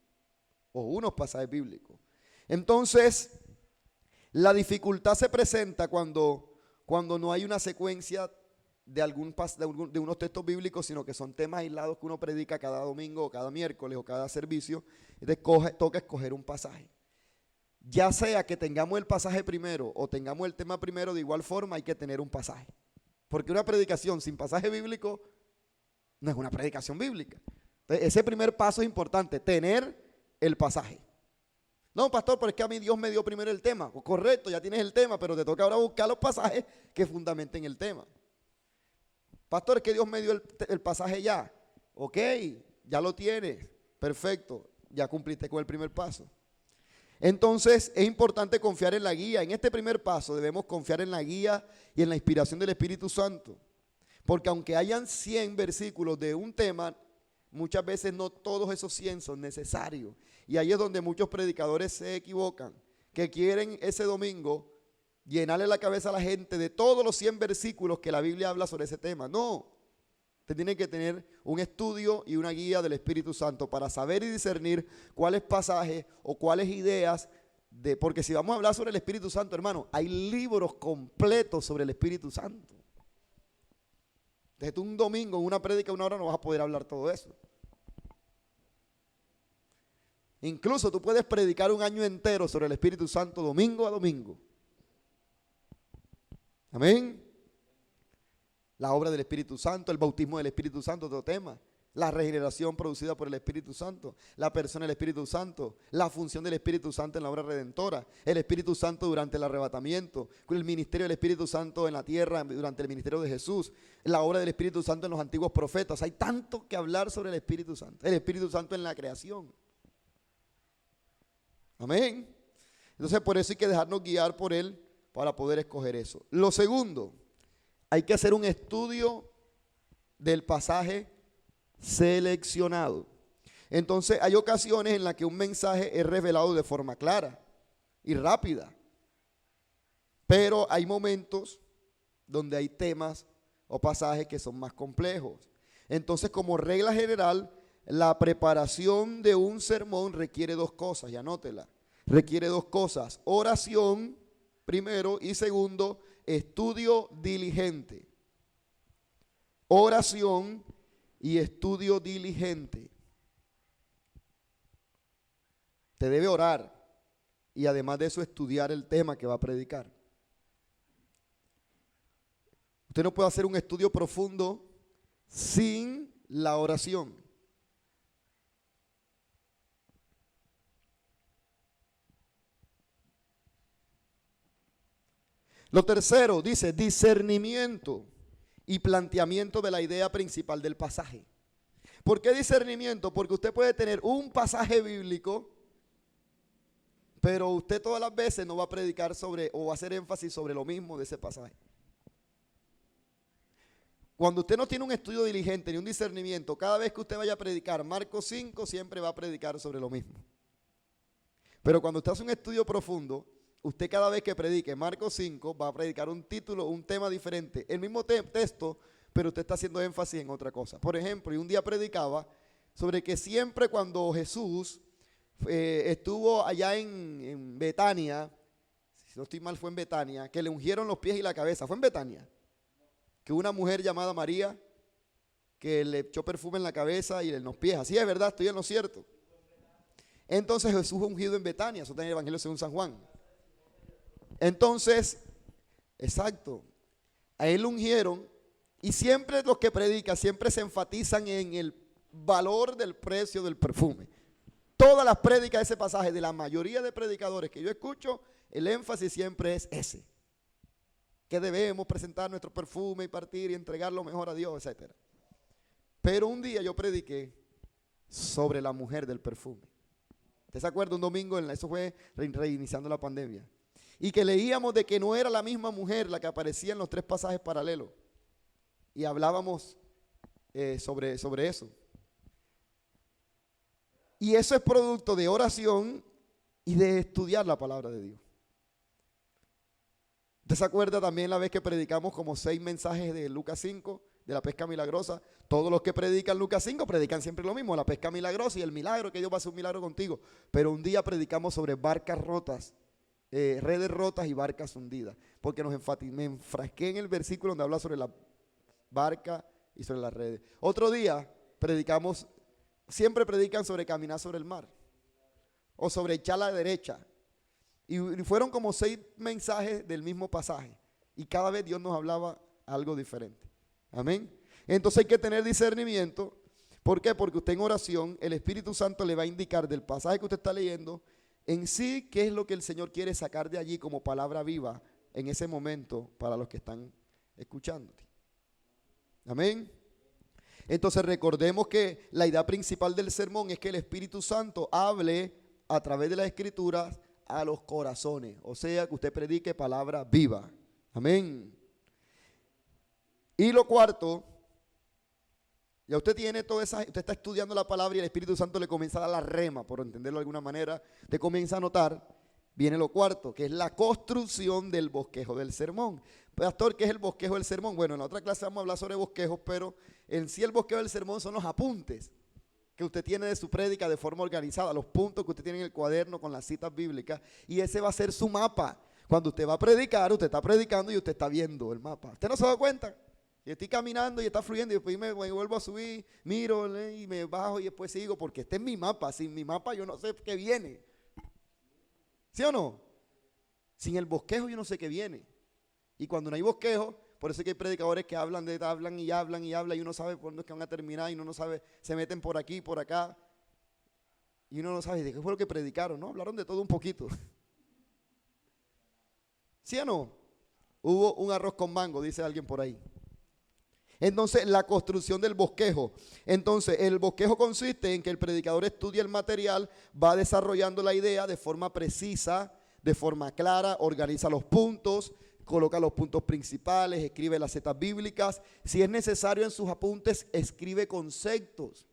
o unos pasajes bíblicos. Entonces, la dificultad se presenta cuando no hay una secuencia de unos textos bíblicos, sino que son temas aislados que uno predica cada domingo o cada miércoles o cada servicio. Entonces toca escoger un pasaje. Ya sea que tengamos el pasaje primero o tengamos el tema primero, de igual forma hay que tener un pasaje. Porque una predicación sin pasaje bíblico no es una predicación bíblica. Entonces, ese primer paso es importante, tener el pasaje. No, pastor, pero es que a mí Dios me dio primero el tema. Correcto, ya tienes el tema, pero te toca ahora buscar los pasajes que fundamenten el tema. Pastor, es que Dios me dio el pasaje ya. Ok, ya lo tienes. Perfecto, ya cumpliste con el primer paso. Entonces es importante confiar en la guía. En este primer paso debemos confiar en la guía y en la inspiración del Espíritu Santo. Porque aunque hayan 100 versículos de un tema, muchas veces no todos esos 100 son necesarios. Y ahí es donde muchos predicadores se equivocan, que quieren ese domingo llenarle la cabeza a la gente de todos los 100 versículos que la Biblia habla sobre ese tema. No, usted tiene que tener un estudio y una guía del Espíritu Santo para saber y discernir cuáles pasajes o cuáles ideas, porque si vamos a hablar sobre el Espíritu Santo, hermano, hay libros completos sobre el Espíritu Santo. Desde un domingo, en una prédica de una hora, no vas a poder hablar todo eso. Incluso tú puedes predicar un año entero sobre el Espíritu Santo domingo a domingo. Amén. La obra del Espíritu Santo, el bautismo del Espíritu Santo, otro tema. La regeneración producida por el Espíritu Santo, la persona del Espíritu Santo, la función del Espíritu Santo en la obra redentora, el Espíritu Santo durante el arrebatamiento, el ministerio del Espíritu Santo en la tierra durante el ministerio de Jesús, la obra del Espíritu Santo en los antiguos profetas. Hay tanto que hablar sobre el Espíritu Santo en la creación. Amén. Entonces por eso hay que dejarnos guiar por Él para poder escoger eso. Lo segundo, hay que hacer un estudio del pasaje seleccionado. Entonces hay ocasiones en las que un mensaje es revelado de forma clara y rápida. Pero hay momentos donde hay temas o pasajes que son más complejos. Entonces, como regla general, la preparación de un sermón requiere dos cosas, y anótela. Requiere dos cosas: oración, primero, y segundo, estudio diligente. Oración y estudio diligente. Te debe orar y además de eso estudiar el tema que va a predicar. Usted no puede hacer un estudio profundo sin la oración. Lo tercero dice discernimiento y planteamiento de la idea principal del pasaje. ¿Por qué discernimiento? Porque usted puede tener un pasaje bíblico, pero usted todas las veces no va a predicar sobre o va a hacer énfasis sobre lo mismo de ese pasaje. Cuando usted no tiene un estudio diligente ni un discernimiento, cada vez que usted vaya a predicar Marcos 5, siempre va a predicar sobre lo mismo. Pero cuando usted hace un estudio profundo, usted cada vez que predique Marcos 5 va a predicar un título, un tema diferente, el mismo texto, pero usted está haciendo énfasis en otra cosa. Por ejemplo, y un día predicaba sobre que siempre cuando Jesús estuvo allá en Betania, si no estoy mal fue en Betania, que le ungieron los pies y la cabeza, fue en Betania, que una mujer llamada María, que le echó perfume en la cabeza y en los pies, así es verdad, estoy en lo cierto. Entonces Jesús fue ungido en Betania, eso está en el Evangelio según San Juan. Entonces, exacto, a él lo ungieron y siempre los que predican, siempre se enfatizan en el valor del precio del perfume. Todas las prédicas de ese pasaje, de la mayoría de predicadores que yo escucho, el énfasis siempre es ese. Que debemos presentar nuestro perfume y partir y entregar lo mejor a Dios, etc. Pero un día yo prediqué sobre la mujer del perfume. ¿Usted se acuerda? Un domingo, eso fue reiniciando la pandemia. Y que leíamos de que no era la misma mujer la que aparecía en los 3 pasajes paralelos. Y hablábamos sobre eso. Y eso es producto de oración y de estudiar la palabra de Dios. ¿Usted se acuerda también la vez que predicamos como 6 mensajes de Lucas 5, de la pesca milagrosa? Todos los que predican Lucas 5 predican siempre lo mismo, la pesca milagrosa y el milagro, que Dios va a hacer un milagro contigo. Pero un día predicamos sobre barcas rotas, redes rotas y barcas hundidas, porque me enfrasqué en el versículo donde habla sobre la barca y sobre las redes. Otro día predicamos, siempre predican sobre caminar sobre el mar o sobre echar a la derecha. Y fueron como 6 mensajes del mismo pasaje. Y cada vez Dios nos hablaba algo diferente. Amén. Entonces hay que tener discernimiento. ¿Por qué? Porque usted en oración, el Espíritu Santo le va a indicar del pasaje que usted está leyendo, en sí, ¿qué es lo que el Señor quiere sacar de allí como palabra viva en ese momento para los que están escuchándote? Amén. Entonces recordemos que la idea principal del sermón es que el Espíritu Santo hable a través de las Escrituras a los corazones. O sea, que usted predique palabra viva. Amén. Y lo cuarto, ya usted tiene toda esa, usted está estudiando la palabra y el Espíritu Santo le comienza a dar la rema, por entenderlo de alguna manera, usted comienza a notar, viene lo cuarto, que es la construcción del bosquejo del sermón. Pastor, ¿qué es el bosquejo del sermón? Bueno, en la otra clase vamos a hablar sobre bosquejos, pero en sí el bosquejo del sermón son los apuntes que usted tiene de su prédica de forma organizada, los puntos que usted tiene en el cuaderno con las citas bíblicas, y ese va a ser su mapa. Cuando usted va a predicar, usted está predicando y usted está viendo el mapa. ¿Usted no se da cuenta? Y estoy caminando y está fluyendo y después me vuelvo a subir, miro y me bajo y después sigo, porque este es mi mapa. Sin mi mapa yo no sé qué viene. ¿Sí o no? Sin el bosquejo yo no sé qué viene. Y cuando no hay bosquejo, por eso es que hay predicadores que hablan y hablan y uno sabe por dónde es que van a terminar y uno no sabe, se meten por aquí, por acá. Y uno no sabe de qué fue lo que predicaron, ¿no? Hablaron de todo un poquito. ¿Sí o no? Hubo un arroz con mango, dice alguien por ahí. Entonces, la construcción del bosquejo. Entonces, el bosquejo consiste en que el predicador estudia el material, va desarrollando la idea de forma precisa, de forma clara, organiza los puntos, coloca los puntos principales, escribe las citas bíblicas. Si es necesario en sus apuntes, escribe conceptos.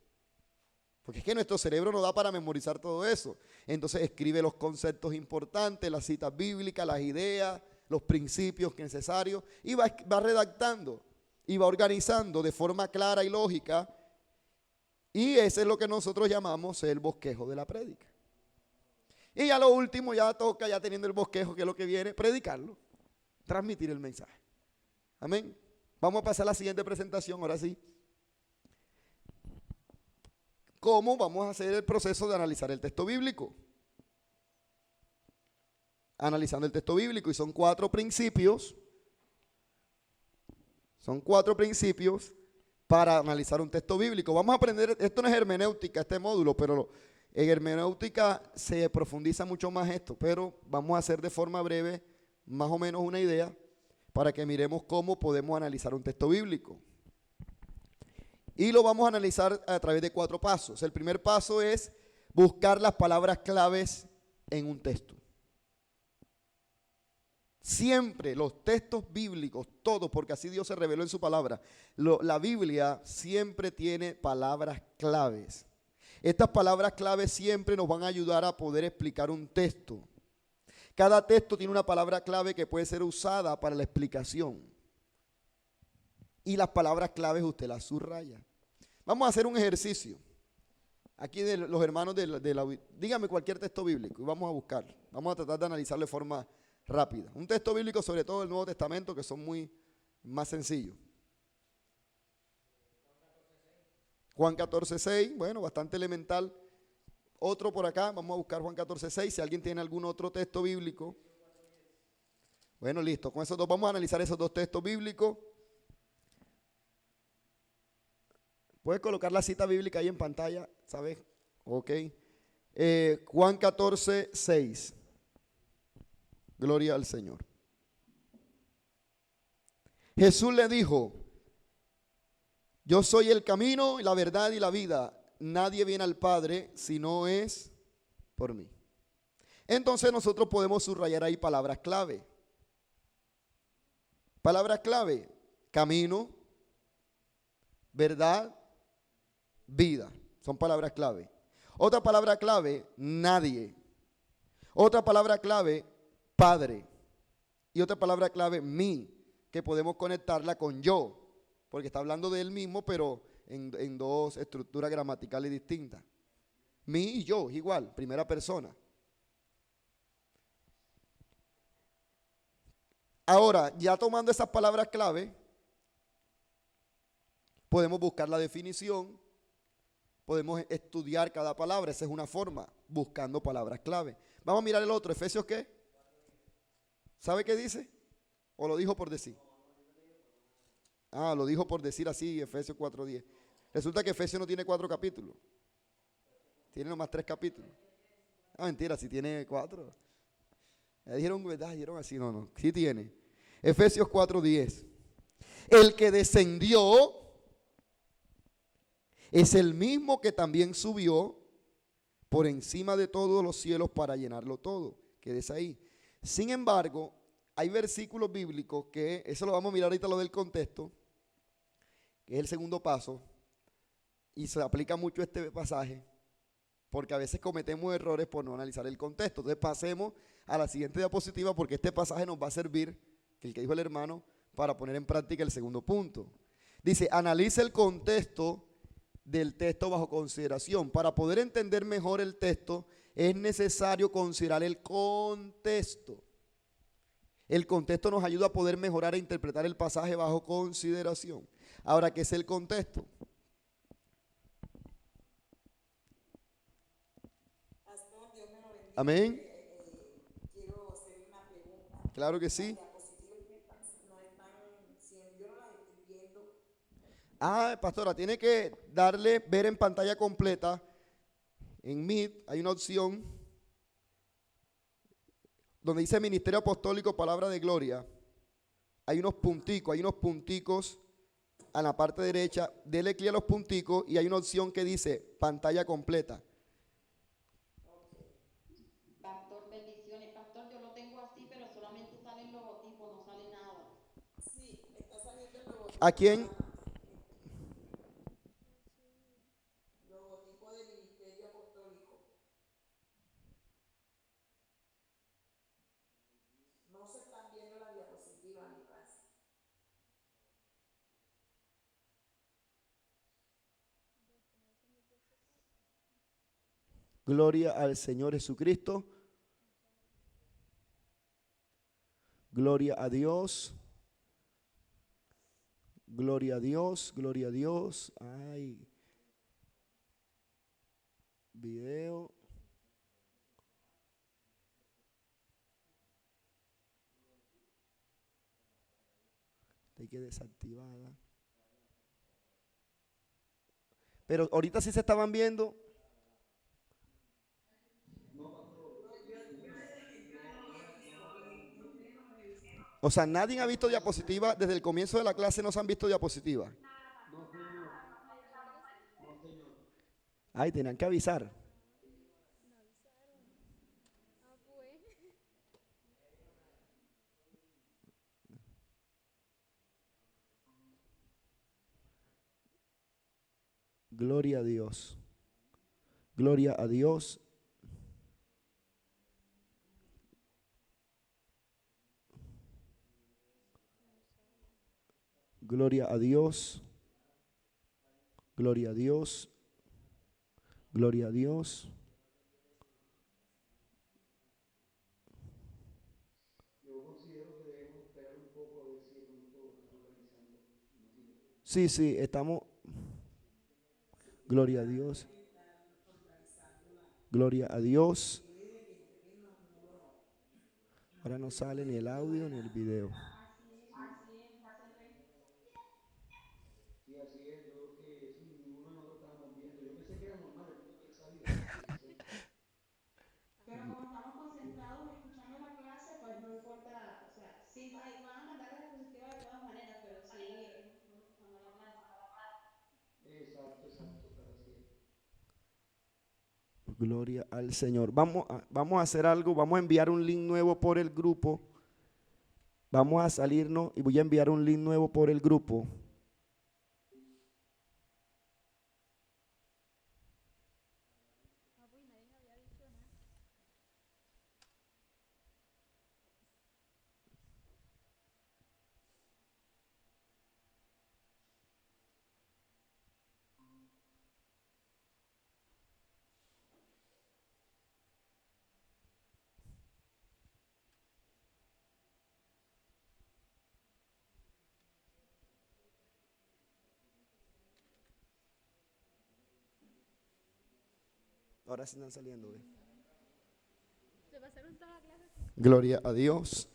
Porque es que nuestro cerebro no da para memorizar todo eso. Entonces, escribe los conceptos importantes, las citas bíblicas, las ideas, los principios necesarios y va redactando. Y va organizando de forma clara y lógica. Y ese es lo que nosotros llamamos el bosquejo de la prédica. Y ya lo último, ya toca, ya teniendo el bosquejo, que es lo que viene, predicarlo. Transmitir el mensaje. Amén. Vamos a pasar a la siguiente presentación, ahora sí. ¿Cómo vamos a hacer el proceso de analizar el texto bíblico? Analizando el texto bíblico, y son 4 principios. Son 4 principios para analizar un texto bíblico. Vamos a aprender, esto no es hermenéutica, este módulo, pero en hermenéutica se profundiza mucho más esto, pero vamos a hacer de forma breve más o menos una idea para que miremos cómo podemos analizar un texto bíblico. Y lo vamos a analizar a través de 4 pasos. El primer paso es buscar las palabras claves en un texto. Siempre los textos bíblicos, todos, porque así Dios se reveló en su palabra. La Biblia siempre tiene palabras claves. Estas palabras claves siempre nos van a ayudar a poder explicar un texto. Cada texto tiene una palabra clave que puede ser usada para la explicación. Y las palabras claves usted las subraya. Vamos a hacer un ejercicio. Aquí de los hermanos dígame cualquier texto bíblico y vamos a buscarlo. Vamos a tratar de analizarlo de forma rápida. Un texto bíblico, sobre todo el Nuevo Testamento, que son muy más sencillos. Juan 14:6, bueno, bastante elemental. Otro por acá, vamos a buscar Juan 14:6, si alguien tiene algún otro texto bíblico. Bueno, listo, con esos dos vamos a analizar esos 2 textos bíblicos. Puedes colocar la cita bíblica ahí en pantalla, ¿sabes? Ok. Juan 14:6. Gloria al Señor. Jesús le dijo: yo soy el camino, la verdad y la vida. Nadie viene al Padre si no es por mí. Entonces nosotros podemos subrayar ahí palabras clave. Palabras clave: camino, verdad, vida. Son palabras clave. Otra palabra clave: nadie. Otra palabra clave: Padre. Y otra palabra clave: mí, que podemos conectarla con yo, porque está hablando de él mismo, pero en 2 estructuras gramaticales distintas. Mí y yo, igual, primera persona. Ahora, ya tomando esas palabras clave, podemos buscar la definición, podemos estudiar cada palabra. Esa es una forma, buscando palabras clave. Vamos a mirar el otro, Efesios ¿qué? ¿Sabe qué dice? ¿O lo dijo por decir? Ah, lo dijo por decir así, Efesios 4:10. Resulta que Efesios no tiene 4 capítulos. Tiene nomás 3 capítulos. Ah, mentira, si tiene 4. Ya dijeron, ¿verdad? Dijeron así, no, no, sí tiene. Efesios 4:10. El que descendió es el mismo que también subió por encima de todos los cielos para llenarlo todo. Quédese ahí. Sin embargo, hay versículos bíblicos que, eso lo vamos a mirar ahorita lo del contexto, que es el segundo paso, y se aplica mucho este pasaje, porque a veces cometemos errores por no analizar el contexto. Entonces pasemos a la siguiente diapositiva porque este pasaje nos va a servir, que el que dijo el hermano, para poner en práctica el segundo punto. Dice, analice el contexto del texto bajo consideración. Para poder entender mejor el texto es necesario considerar el contexto. El contexto nos ayuda a poder mejorar e interpretar el pasaje bajo consideración. Ahora, ¿qué es el contexto? Pastor, Dios me lo bendiga. Amén. Quiero hacer una pregunta. Claro que Las sí. diapositivas no están, yo no las estoy viendo. Ah, pastora, tiene que darle ver en pantalla completa. En Meet hay una opción donde dice Ministerio Apostólico Palabra de Gloria. Hay unos punticos a la parte derecha. Dele clic a los punticos y hay una opción que dice pantalla completa. Pastor, bendiciones. Pastor, yo lo tengo así, pero solamente sale el logotipo, no sale nada. Sí, me está saliendo el logotipo. ¿A quién? Logotipo del Ministerio Apostólico. No se están viendo las diapositivas, mi paz. Gloria al Señor Jesucristo. Gloria a Dios. Gloria a Dios. Gloria a Dios. Ay. Video. Hay que desactivarla. Pero ahorita sí se estaban viendo. O sea, nadie ha visto diapositiva. Desde el comienzo de la clase no se han visto diapositivas. No, señor. No, señor. Ay, tenían que avisar. Gloria a Dios. Gloria a Dios. Gloria a Dios. Gloria a Dios. Gloria a Dios. Yo considero que debemos esperar un poco a ver si de pronto están organizando. Sí, sí, estamos. Gloria a Dios. Gloria a Dios. Ahora no sale ni el audio ni el video. Así es, José Rey. Sí, así es. Yo creo que sí, ninguno de nosotros estábamos viendo. Yo pensé que era normal, de pronto que él sabía. Puede ser. Pero como estamos concentrados escuchando la clase, pues no importa, o sea, sí van a mandar la diapositiva de todas maneras, pero sí estamos escuchando la clase. Exacto, exacto, pero así es. Gloria al Señor. Vamos a hacer algo. Vamos a enviar un link nuevo por el grupo. Vamos a salirnos y voy a enviar un link nuevo por el grupo. Ahora sí están saliendo. Gloria a Dios.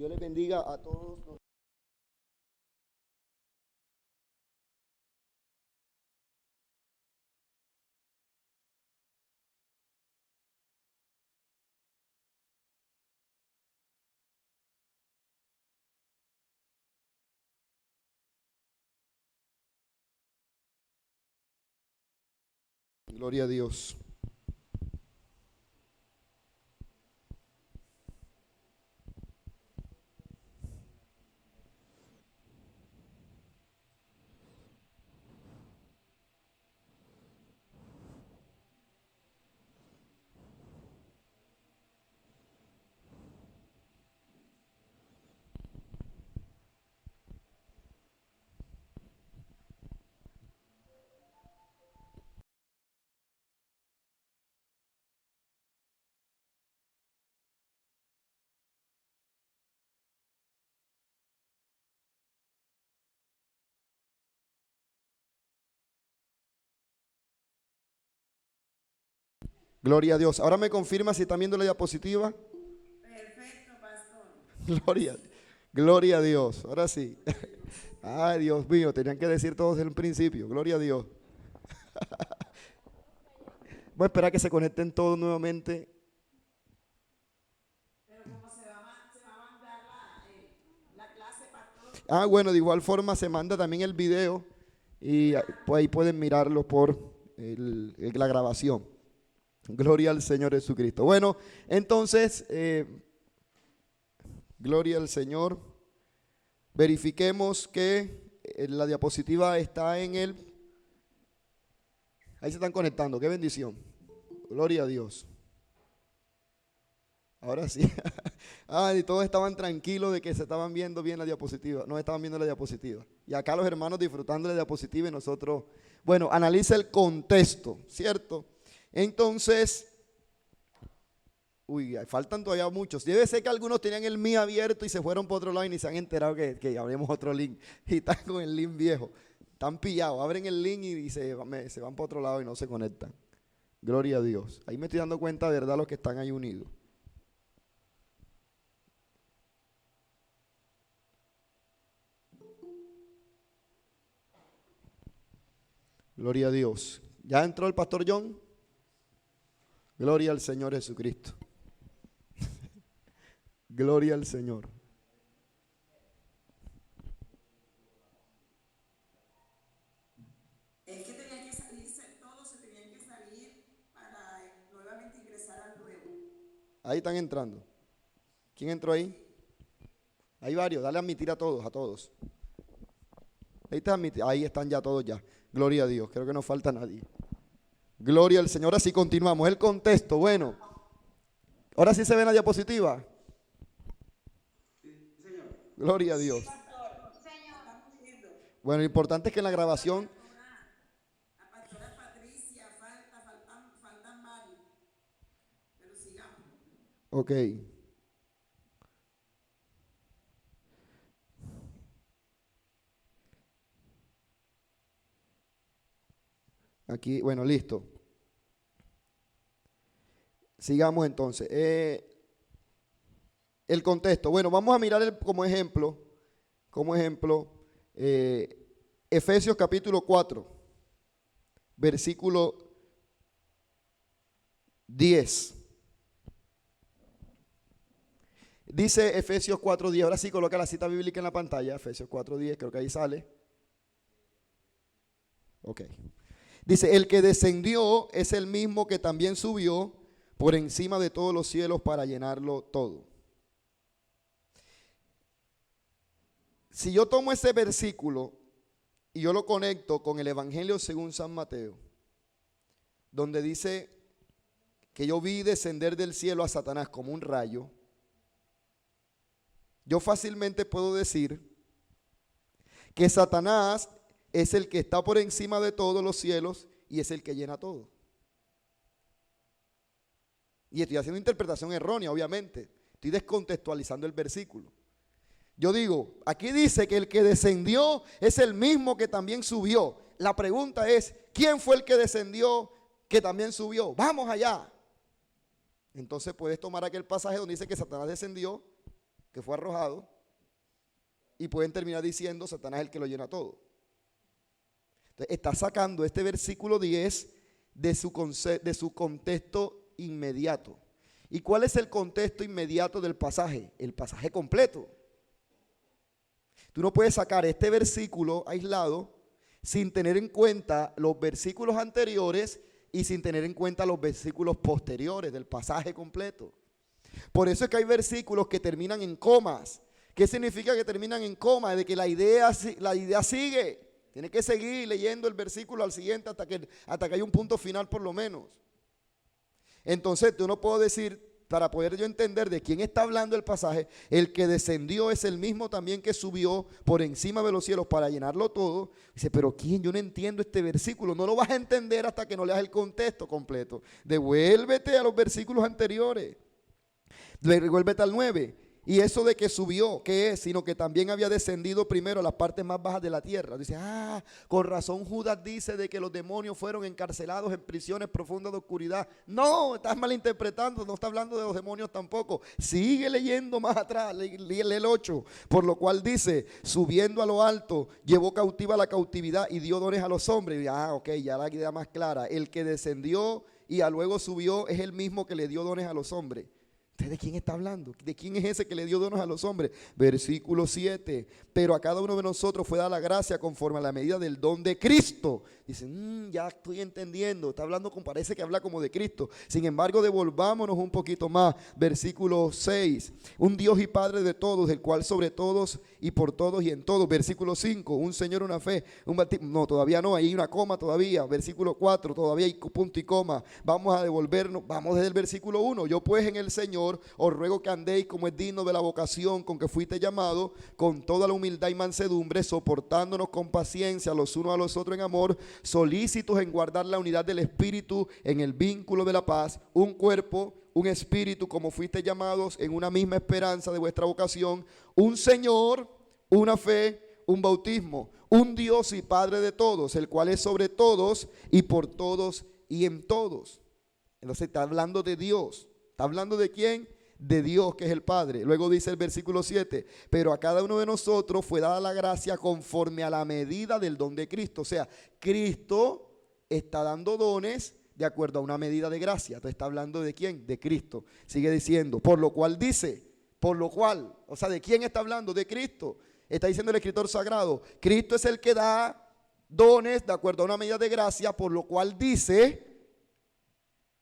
Dios les bendiga a todos. Gloria a Dios. Gloria a Dios. Ahora me confirma si están viendo la diapositiva. Perfecto, pastor. Gloria, gloria a Dios. Ahora sí. Ay, Dios mío, tenían que decir todos en el principio. Gloria a Dios. Voy a esperar que se conecten todos nuevamente. Pero como se va a mandar la clase, pastor. Ah, bueno, de igual forma se manda también el video y pues ahí pueden mirarlo por la grabación. Gloria al Señor Jesucristo. Bueno, entonces, gloria al Señor. Verifiquemos que la diapositiva está en el... Ahí se están conectando, qué bendición. Gloria a Dios. Ahora sí. Ah, y todos estaban tranquilos de que se estaban viendo bien la diapositiva. No estaban viendo la diapositiva. Y acá los hermanos disfrutando de la diapositiva y nosotros... Bueno, analiza el contexto, ¿cierto? Entonces... Uy, faltan todavía muchos. Debe ser que algunos tenían el mío abierto y se fueron por otro lado y ni se han enterado que abrimos otro link. Y están con el link viejo. Están pillados. Abren el link y se van por otro lado y no se conectan. Gloria a Dios. Ahí me estoy dando cuenta de verdad los que están ahí unidos. Gloria a Dios. ¿Ya entró el pastor John? Gloria al Señor Jesucristo. Gloria al Señor. Es que tenían que salirse, todos se tenían que salir para nuevamente ingresar al nuevo. Ahí están entrando. ¿Quién entró ahí? Hay varios, dale a admitir a todos, a todos. Ahí están ya todos ya. Gloria a Dios, creo que no falta nadie. Gloria al Señor. Ahora sí continuamos. El contexto, bueno. Ahora sí se ve en la diapositiva. Gloria a Dios. Estamos viendo. Bueno, lo importante es que en la grabación, La pastora Patricia, faltan varios. Pero sigamos. ok. Aquí, bueno, listo. Sigamos entonces. El contexto. Bueno, vamos a mirar como ejemplo, Efesios capítulo 4, versículo 10. Dice Efesios 4:10. Ahora sí coloca la cita bíblica en la pantalla. Efesios 4:10, creo que ahí sale. Ok. Dice, el que descendió es el mismo que también subió por encima de todos los cielos para llenarlo todo. Si yo tomo ese versículo y yo lo conecto con el Evangelio según San Mateo, donde dice que yo vi descender del cielo a Satanás como un rayo, yo fácilmente puedo decir que Satanás es el que está por encima de todos los cielos y es el que llena todo. Y estoy haciendo interpretación errónea, obviamente. Estoy descontextualizando el versículo. Yo digo, aquí dice que el que descendió es el mismo que también subió. La pregunta es, ¿quién fue el que descendió que también subió? Vamos allá. Entonces puedes tomar aquel pasaje donde dice que Satanás descendió que fue arrojado, y pueden terminar diciendo Satanás es el que lo llena todo. Entonces, está sacando este versículo 10 de su contexto inmediato. ¿Y cuál es el contexto inmediato del pasaje? El pasaje completo. Tú no puedes sacar este versículo aislado sin tener en cuenta los versículos anteriores y sin tener en cuenta los versículos posteriores del pasaje completo. Por eso es que hay versículos que terminan en comas. ¿Qué significa que terminan en coma? De que la idea sigue. Tiene que seguir leyendo el versículo al siguiente hasta que haya un punto final por lo menos. Entonces yo no puedo decir, para poder yo entender de quién está hablando el pasaje, el que descendió es el mismo también que subió por encima de los cielos para llenarlo todo. Dice, pero ¿quién? Yo no entiendo este versículo. No lo vas a entender hasta que no leas el contexto completo. Devuélvete a los versículos anteriores. Devuélvete al 9. Y eso de que subió, ¿qué es? Sino que también había descendido primero a las partes más bajas de la tierra. Dice, con razón Judas dice de que los demonios fueron encarcelados en prisiones profundas de oscuridad. No, estás malinterpretando, no está hablando de los demonios tampoco. Sigue leyendo más atrás, lee el 8. Por lo cual dice, subiendo a lo alto, llevó cautiva la cautividad y dio dones a los hombres. Y, ok, ya la idea más clara. El que descendió y luego subió es el mismo que le dio dones a los hombres. ¿De quién está hablando? ¿De quién es ese que le dio dones a los hombres? Versículo 7. Pero a cada uno de nosotros fue dada la gracia conforme a la medida del don de Cristo. Dicen, ya estoy entendiendo. Está hablando, parece que habla como de Cristo. Sin embargo, devolvámonos un poquito más. Versículo 6. Un Dios y Padre de todos, el cual sobre todos y por todos y en todos. Versículo 5. Un Señor, una fe. Un bautismo. No, todavía no. Hay una coma todavía. Versículo 4. Todavía hay punto y coma. Vamos a devolvernos. Vamos desde el versículo 1. Yo pues en el Señor os ruego que andéis como es digno de la vocación con que fuiste llamado, con toda la humildad y mansedumbre, soportándonos con paciencia los unos a los otros en amor, solícitos en guardar la unidad del Espíritu en el vínculo de la paz, un cuerpo, un espíritu, como fuiste llamados en una misma esperanza de vuestra vocación, un Señor, una fe, un bautismo, un Dios y Padre de todos, el cual es sobre todos y por todos y en todos. Entonces está hablando de Dios. ¿Está hablando de quién? De Dios, que es el Padre. Luego dice el versículo 7, pero a cada uno de nosotros fue dada la gracia conforme a la medida del don de Cristo. O sea, Cristo está dando dones de acuerdo a una medida de gracia. Entonces está hablando de quién? De Cristo. Sigue diciendo, por lo cual dice, por lo cual, o sea, ¿de quién está hablando? De Cristo. Está diciendo el escritor sagrado, Cristo es el que da dones de acuerdo a una medida de gracia, por lo cual dice,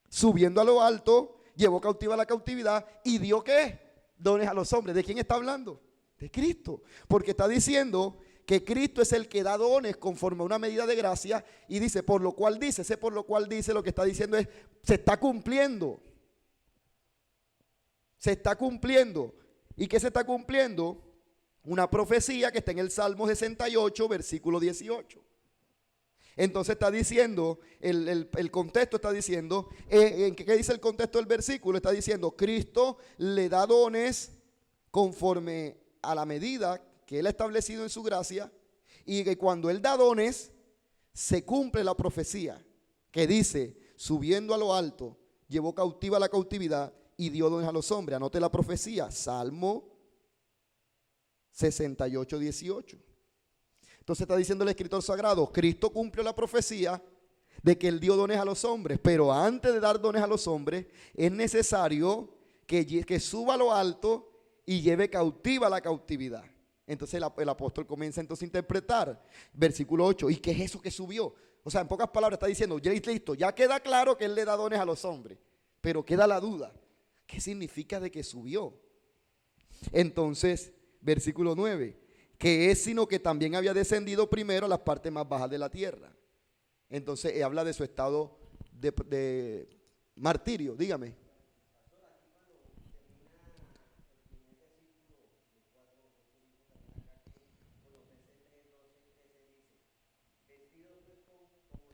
subiendo a lo alto, llevó cautiva la cautividad y dio ¿qué? Dones a los hombres. ¿De quién está hablando? De Cristo. Porque está diciendo que Cristo es el que da dones conforme a una medida de gracia y dice, por lo cual dice, ese por lo cual dice, lo que está diciendo es, se está cumpliendo. Se está cumpliendo. ¿Y qué se está cumpliendo? Una profecía que está en el Salmo 68, versículo 18. Entonces está diciendo, el contexto está diciendo, ¿qué dice el contexto del versículo? Está diciendo, Cristo le da dones conforme a la medida que Él ha establecido en su gracia, y que cuando Él da dones, se cumple la profecía que dice, subiendo a lo alto, llevó cautiva la cautividad y dio dones a los hombres. Anote la profecía, Salmo 68, 18. Entonces está diciendo el escritor sagrado, Cristo cumplió la profecía de que Él dio dones a los hombres, pero antes de dar dones a los hombres es necesario que suba a lo alto y lleve cautiva la cautividad. Entonces el apóstol comienza entonces a interpretar, versículo 8, ¿y qué es eso que subió? O sea, en pocas palabras está diciendo, ya listo, ya queda claro que Él le da dones a los hombres, pero queda la duda, ¿qué significa de que subió? Entonces, versículo 9, que es sino que también había descendido primero a las partes más bajas de la tierra. Entonces habla de su estado de martirio, dígame.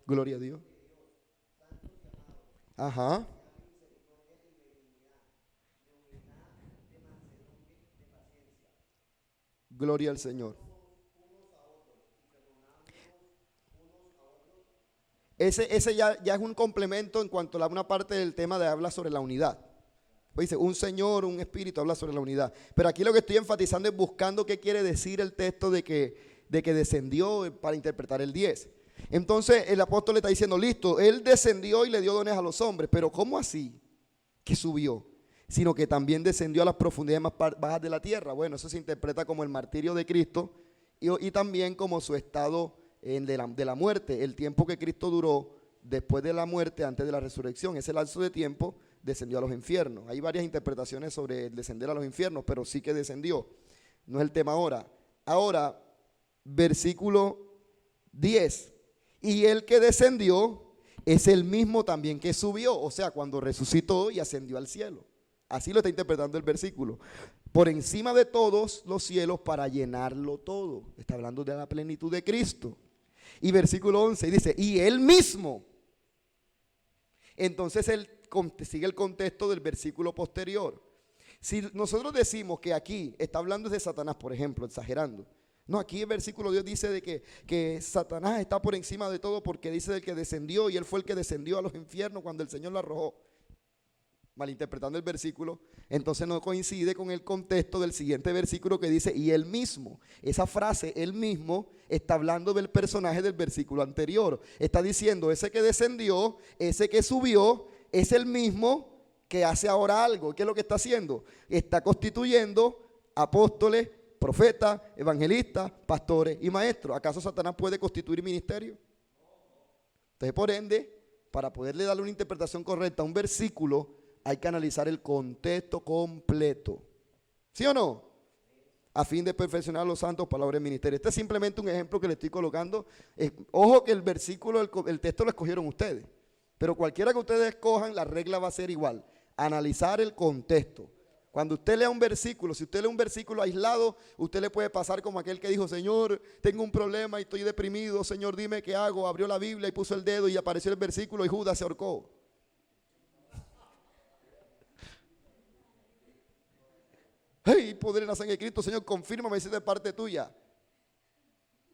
Gloria a Dios. Ajá. Gloria al Señor. Ese ya es un complemento en cuanto a una parte del tema de habla sobre la unidad. Pues dice, un Señor, un Espíritu, habla sobre la unidad. Pero aquí lo que estoy enfatizando es buscando qué quiere decir el texto de que descendió para interpretar el 10. Entonces el apóstol le está diciendo, listo, Él descendió y le dio dones a los hombres, pero ¿cómo así que subió? Sino que también descendió a las profundidades más bajas de la tierra. Bueno, eso se interpreta como el martirio de Cristo y también como su estado de la muerte, el tiempo que Cristo duró después de la muerte, antes de la resurrección. Ese lapso de tiempo descendió a los infiernos. Hay varias interpretaciones sobre el descender a los infiernos, pero sí que descendió. No es el tema ahora. Ahora, versículo 10. Y el que descendió es el mismo también que subió, o sea, cuando resucitó y ascendió al cielo. Así lo está interpretando el versículo. Por encima de todos los cielos para llenarlo todo. Está hablando de la plenitud de Cristo. Y versículo 11 dice, y él mismo. Entonces él sigue el contexto del versículo posterior. Si nosotros decimos que aquí está hablando de Satanás, por ejemplo, exagerando. No, aquí el versículo Dios dice de que Satanás está por encima de todo porque dice del que descendió y él fue el que descendió a los infiernos cuando el Señor lo arrojó. Malinterpretando el versículo, entonces no coincide con el contexto del siguiente versículo que dice, y él mismo. Esa frase, él mismo, está hablando del personaje del versículo anterior. Está diciendo, ese que descendió, ese que subió, es el mismo que hace ahora algo. ¿Qué es lo que está haciendo? Está constituyendo apóstoles, profetas, evangelistas, pastores y maestros. ¿Acaso Satanás puede constituir ministerio? Entonces, por ende, para poderle darle una interpretación correcta a un versículo, hay que analizar el contexto completo. ¿Sí o no? A fin de perfeccionar a los santos, palabra del ministerio. Este es simplemente un ejemplo que le estoy colocando. Ojo que el versículo, el texto lo escogieron ustedes. Pero cualquiera que ustedes escojan, la regla va a ser igual. Analizar el contexto. Cuando usted lea un versículo, si usted lee un versículo aislado, usted le puede pasar como aquel que dijo, Señor, tengo un problema y estoy deprimido. Señor, dime qué hago. Abrió la Biblia y puso el dedo y apareció el versículo y Judas se ahorcó. ¡Hey, poder en la sangre de Cristo, Señor, confírmame si es de parte tuya!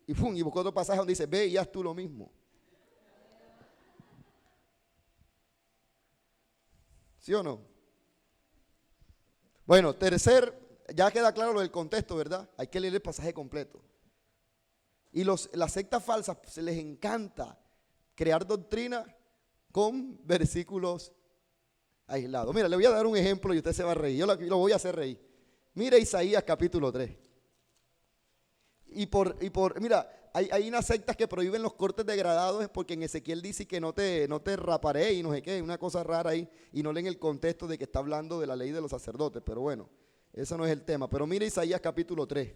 Y ¡pum! Y buscó otro pasaje donde dice, ve y haz tú lo mismo. ¿Sí o no? Bueno, ya queda claro lo del contexto, ¿verdad? Hay que leer el pasaje completo. Y las sectas falsas se les encanta crear doctrina con versículos aislados. Mira, le voy a dar un ejemplo y usted se va a reír. Yo lo voy a hacer reír. Mira Isaías capítulo 3. Mira, hay unas sectas que prohíben los cortes degradados porque en Ezequiel dice que no te raparé y no sé qué, una cosa rara ahí, y no leen el contexto de que está hablando de la ley de los sacerdotes, pero bueno, eso no es el tema. Pero mira Isaías capítulo 3.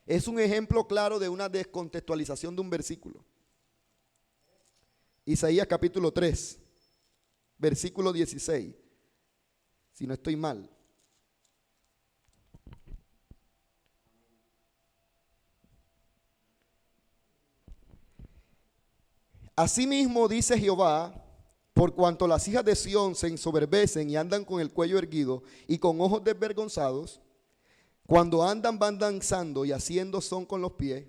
Es un ejemplo claro de una descontextualización de un versículo. Isaías capítulo 3, versículo 16. Si no estoy mal. Asimismo dice Jehová, por cuanto las hijas de Sión se ensoberbecen y andan con el cuello erguido y con ojos desvergonzados, cuando andan van danzando y haciendo son con los pies.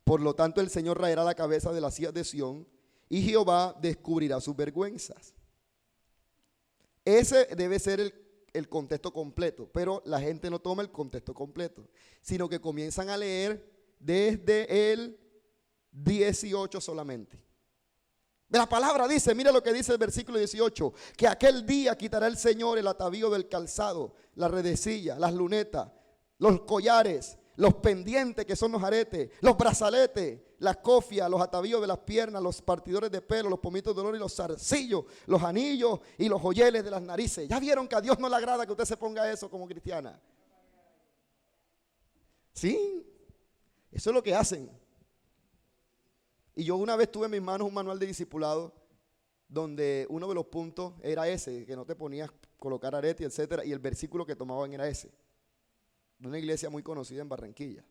Por lo tanto el Señor raerá la cabeza de las hijas de Sión y Jehová descubrirá sus vergüenzas. Ese debe ser el contexto completo, pero la gente no toma el contexto completo, sino que comienzan a leer desde el 18 solamente. La palabra dice, mira lo que dice el versículo 18, que aquel día quitará el Señor el atavío del calzado, la redecilla, las lunetas, los collares, los pendientes que son los aretes, los brazaletes, las cofias, los atavíos de las piernas, los partidores de pelo, los pomitos de olor y los zarcillos, los anillos y los joyeles de las narices. ¿Ya vieron que a Dios no le agrada que usted se ponga eso como cristiana? Sí, eso es lo que hacen. Y yo una vez tuve en mis manos un manual de discipulado donde uno de los puntos era ese, que no te ponías colocar arete, etcétera, y el versículo que tomaban era ese, de una iglesia muy conocida en Barranquilla.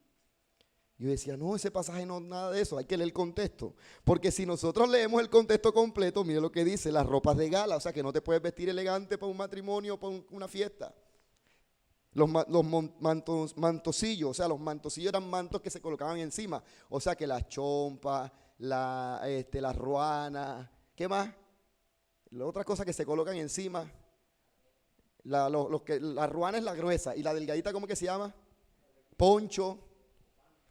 Yo decía, no, ese pasaje no, nada de eso, hay que leer el contexto. Porque si nosotros leemos el contexto completo, mire lo que dice, las ropas de gala, o sea que no te puedes vestir elegante para un matrimonio o para una fiesta. Los mantosillos, o sea, los mantosillos eran mantos que se colocaban encima. O sea que las chompas, las ruanas, ¿qué más? La otra cosa que se colocan encima, la ruana es la gruesa y la delgadita, ¿cómo que se llama? Poncho,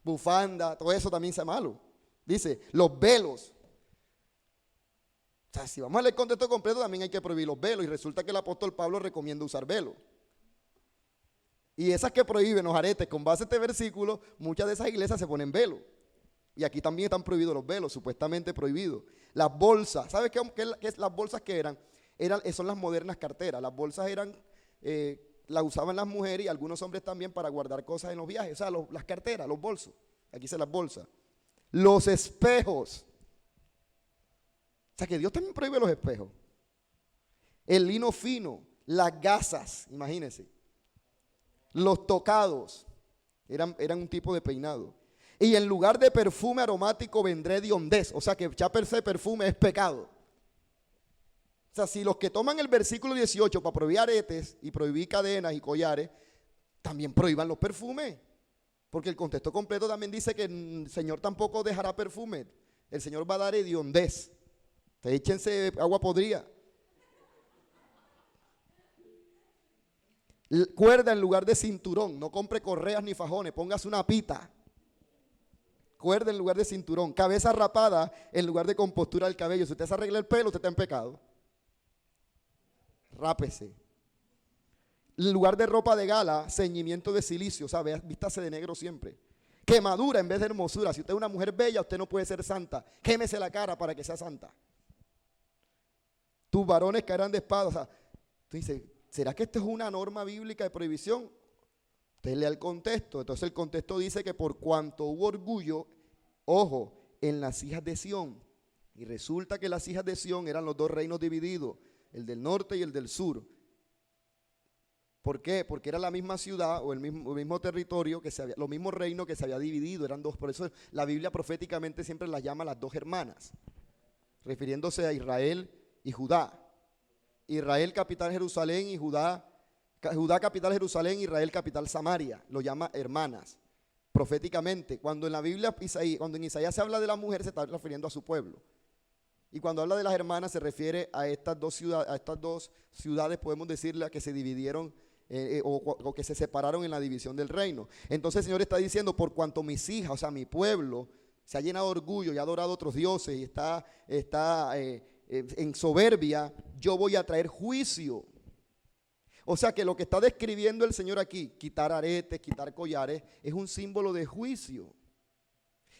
bufanda, todo eso también es malo. Dice, los velos. O sea, si vamos a leer el contexto completo, también hay que prohibir los velos. Y resulta que el apóstol Pablo recomienda usar velo. Y esas que prohíben los aretes, con base a este versículo, muchas de esas iglesias se ponen velo. Y aquí también están prohibidos los velos, supuestamente prohibidos. Las bolsas, ¿sabes las bolsas que eran? Son las modernas carteras. Las bolsas las usaban las mujeres y algunos hombres también para guardar cosas en los viajes. O sea, las carteras, los bolsos. Aquí se las bolsas. Los espejos. O sea, que Dios también prohíbe los espejos. El lino fino, las gasas, imagínense. Los tocados, eran un tipo de peinado. Y en lugar de perfume aromático vendré de hondez. O sea que ya per se perfume es pecado. O sea, si los que toman el versículo 18 para prohibir aretes y prohibir cadenas y collares, también prohíban los perfumes. Porque el contexto completo también dice que el Señor tampoco dejará perfume. El Señor va a dar hediondez. Échense agua podrida. Cuerda en lugar de cinturón. No compre correas ni fajones. Póngase una pita. Cuerda en lugar de cinturón. Cabeza rapada en lugar de compostura del cabello. Si usted se arregla el pelo, usted está en pecado. Rápese. En lugar de ropa de gala, ceñimiento de silicio. O sea, vístase de negro siempre. Quemadura en vez de hermosura. Si usted es una mujer bella, usted no puede ser santa. Quémese la cara para que sea santa. Tus varones caerán de espada. O sea, tú dices, ¿será que esto es una norma bíblica de prohibición? Usted lea el contexto. Entonces el contexto dice que por cuanto hubo orgullo, ojo, en las hijas de Sión. Y resulta que las hijas de Sión eran los dos reinos divididos, el del norte y el del sur. ¿Por qué? Porque era la misma ciudad o el mismo territorio, los mismos reinos que se había dividido, eran dos. Por eso la Biblia proféticamente siempre las llama las dos hermanas, refiriéndose a Israel y Judá. Israel capital Jerusalén y Judá capital Jerusalén, Israel capital Samaria. Lo llama hermanas proféticamente. Cuando en la Biblia, cuando en Isaías se habla de la mujer, se está refiriendo a su pueblo. Y cuando habla de las hermanas se refiere a estas dos ciudades, podemos decirle, que se dividieron o que se separaron en la división del reino. Entonces el Señor está diciendo, por cuanto mis hijas, o sea mi pueblo, se ha llenado de orgullo y ha adorado a otros dioses y está en soberbia, yo voy a traer juicio. O sea que lo que está describiendo el Señor aquí, quitar aretes, quitar collares, es un símbolo de juicio.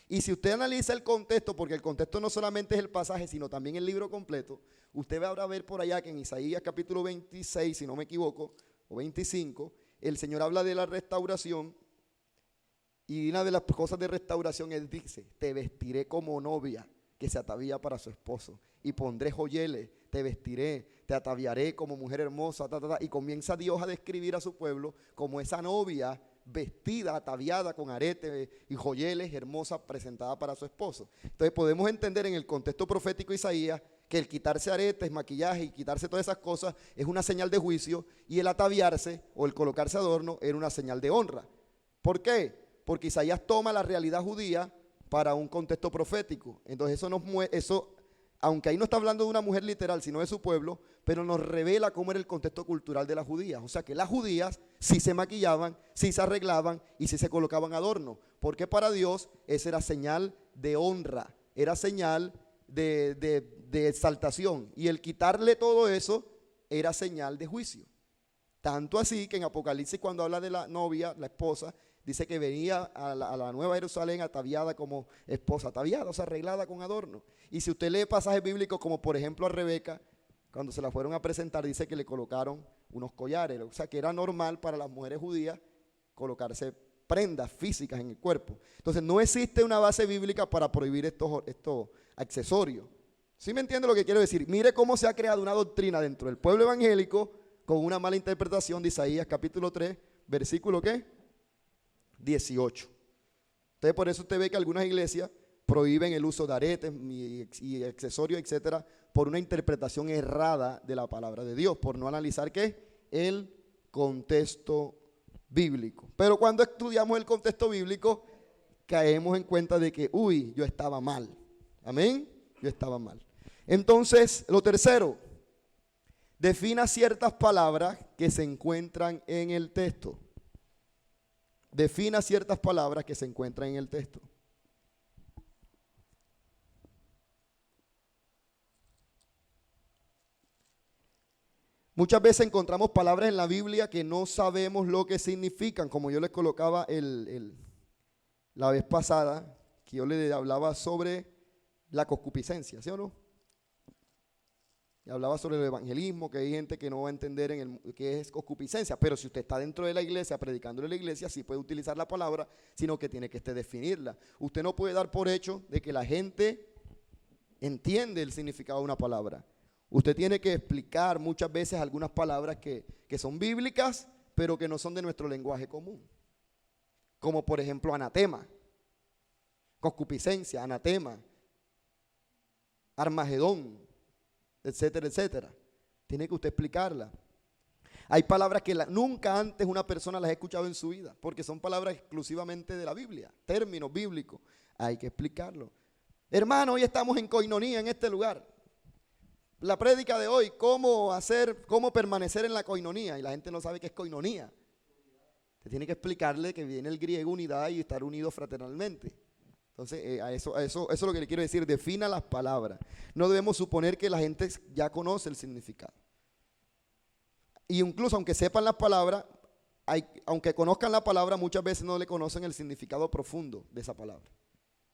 Y si usted analiza el contexto, porque el contexto no solamente es el pasaje, sino también el libro completo, usted va a ver por allá que en Isaías capítulo 26, si no me equivoco, o 25, el Señor habla de la restauración. Y una de las cosas de restauración él dice, te vestiré como novia que se atavía para su esposo y pondré joyeles, te vestiré, te ataviaré como mujer hermosa, y comienza Dios a describir a su pueblo como esa novia vestida, ataviada con aretes y joyeles, hermosa, presentada para su esposo. Entonces podemos entender en el contexto profético de Isaías que el quitarse aretes, maquillaje y quitarse todas esas cosas es una señal de juicio, y el ataviarse o el colocarse adorno era una señal de honra. ¿Por qué? Porque Isaías toma la realidad judía para un contexto profético. Entonces eso, aunque ahí no está hablando de una mujer literal, sino de su pueblo, pero nos revela cómo era el contexto cultural de las judías. O sea que las judías sí se maquillaban, sí se arreglaban y sí se colocaban adornos, porque para Dios esa era señal de honra, era señal de exaltación, y el quitarle todo eso era señal de juicio. Tanto así que en Apocalipsis, cuando habla de la novia, la esposa, dice que venía a la Nueva Jerusalén ataviada como esposa, ataviada, o sea, arreglada con adorno. Y si usted lee pasajes bíblicos como por ejemplo a Rebeca, cuando se la fueron a presentar, dice que le colocaron unos collares. O sea, que era normal para las mujeres judías colocarse prendas físicas en el cuerpo. Entonces no existe una base bíblica para prohibir estos accesorios. ¿Sí me entiende lo que quiero decir? Mire cómo se ha creado una doctrina dentro del pueblo evangélico con una mala interpretación de Isaías capítulo 3, versículo ¿qué? 18. Entonces por eso usted ve que algunas iglesias prohíben el uso de aretes y accesorios, etcétera, por una interpretación errada de la palabra de Dios, por no analizar ¿qué? El contexto bíblico. Pero cuando estudiamos el contexto bíblico, caemos en cuenta de que, yo estaba mal. Amén, yo estaba mal. Entonces, lo tercero, Defina ciertas palabras que se encuentran en el texto. Defina ciertas palabras que se encuentran en el texto. Muchas veces encontramos palabras en la Biblia que no sabemos lo que significan, como yo les colocaba la vez pasada, que yo les hablaba sobre la concupiscencia, ¿sí o no? Y hablaba sobre el evangelismo, que hay gente que no va a entender qué es concupiscencia, pero si usted está dentro de la iglesia, predicándole a la iglesia, sí puede utilizar la palabra, sino que tiene que definirla. Usted no puede dar por hecho de que la gente entiende el significado de una palabra. Usted tiene que explicar muchas veces algunas palabras que son bíblicas, pero que no son de nuestro lenguaje común. Como por ejemplo anatema, concupiscencia, anatema, armagedón, etcétera, etcétera. Tiene que usted explicarla. Hay palabras que nunca antes una persona las ha escuchado en su vida, porque son palabras exclusivamente de la Biblia, términos bíblicos. Hay que explicarlo. Hermano, hoy estamos en coinonía en este lugar. La prédica de hoy, cómo permanecer en la coinonía, y la gente no sabe qué es coinonía. Usted tiene que explicarle que viene el griego unidad y estar unidos fraternalmente. Entonces, eso es lo que le quiero decir, defina las palabras. No debemos suponer que la gente ya conoce el significado. Y incluso aunque sepan las palabras, aunque conozcan la palabra, muchas veces no le conocen el significado profundo de esa palabra.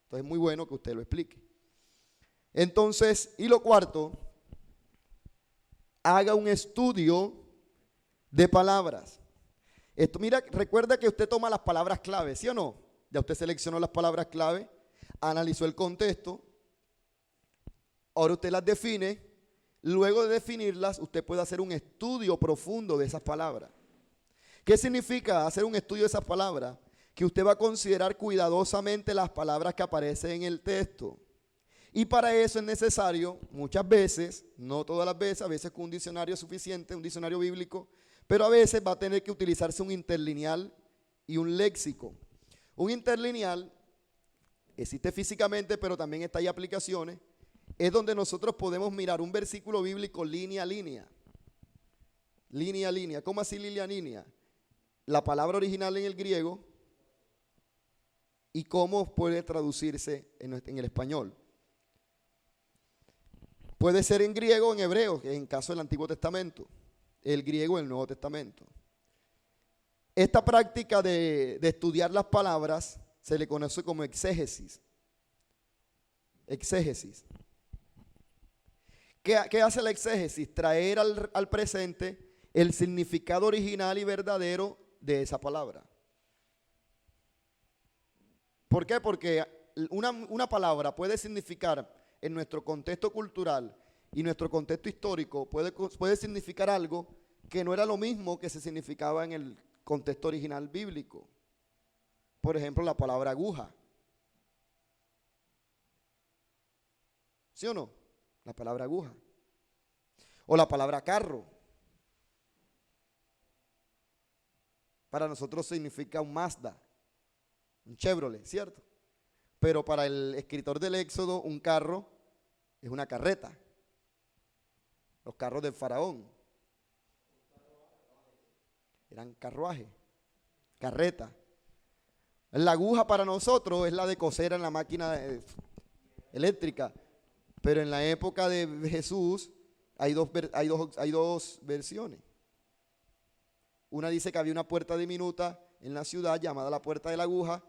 Entonces es muy bueno que usted lo explique. Entonces, y lo cuarto, haga un estudio de palabras. Mira, recuerda que usted toma las palabras clave, ¿sí o no? Ya usted seleccionó las palabras clave, analizó el contexto, ahora usted las define, luego de definirlas usted puede hacer un estudio profundo de esas palabras. ¿Qué significa hacer un estudio de esas palabras? Que usted va a considerar cuidadosamente las palabras que aparecen en el texto. Y para eso es necesario, muchas veces, no todas las veces, a veces con un diccionario es suficiente, un diccionario bíblico, pero a veces va a tener que utilizarse un interlineal y un léxico. Un interlineal existe físicamente, pero también está ahí aplicaciones. Es donde nosotros podemos mirar un versículo bíblico línea a línea. Línea a línea. ¿Cómo así línea a línea? La palabra original en el griego y cómo puede traducirse en el español. Puede ser en griego o en hebreo, en caso del Antiguo Testamento. El griego en el Nuevo Testamento. Esta práctica de estudiar las palabras se le conoce como exégesis. Exégesis. ¿Qué hace la exégesis? Traer al presente el significado original y verdadero de esa palabra. ¿Por qué? Porque una palabra puede significar en nuestro contexto cultural y nuestro contexto histórico, puede significar algo que no era lo mismo que se significaba en el contexto original bíblico. Por ejemplo, la palabra aguja. ¿Sí o no? La palabra aguja. O la palabra carro. Para nosotros significa un Mazda, un Chevrolet, ¿cierto? Pero para el escritor del Éxodo, un carro es una carreta. Los carros del faraón eran carruaje, carreta. La aguja para nosotros es la de coser en la máquina eléctrica, pero en la época de Jesús hay dos versiones. Una dice que había una puerta diminuta en la ciudad llamada la puerta de la aguja,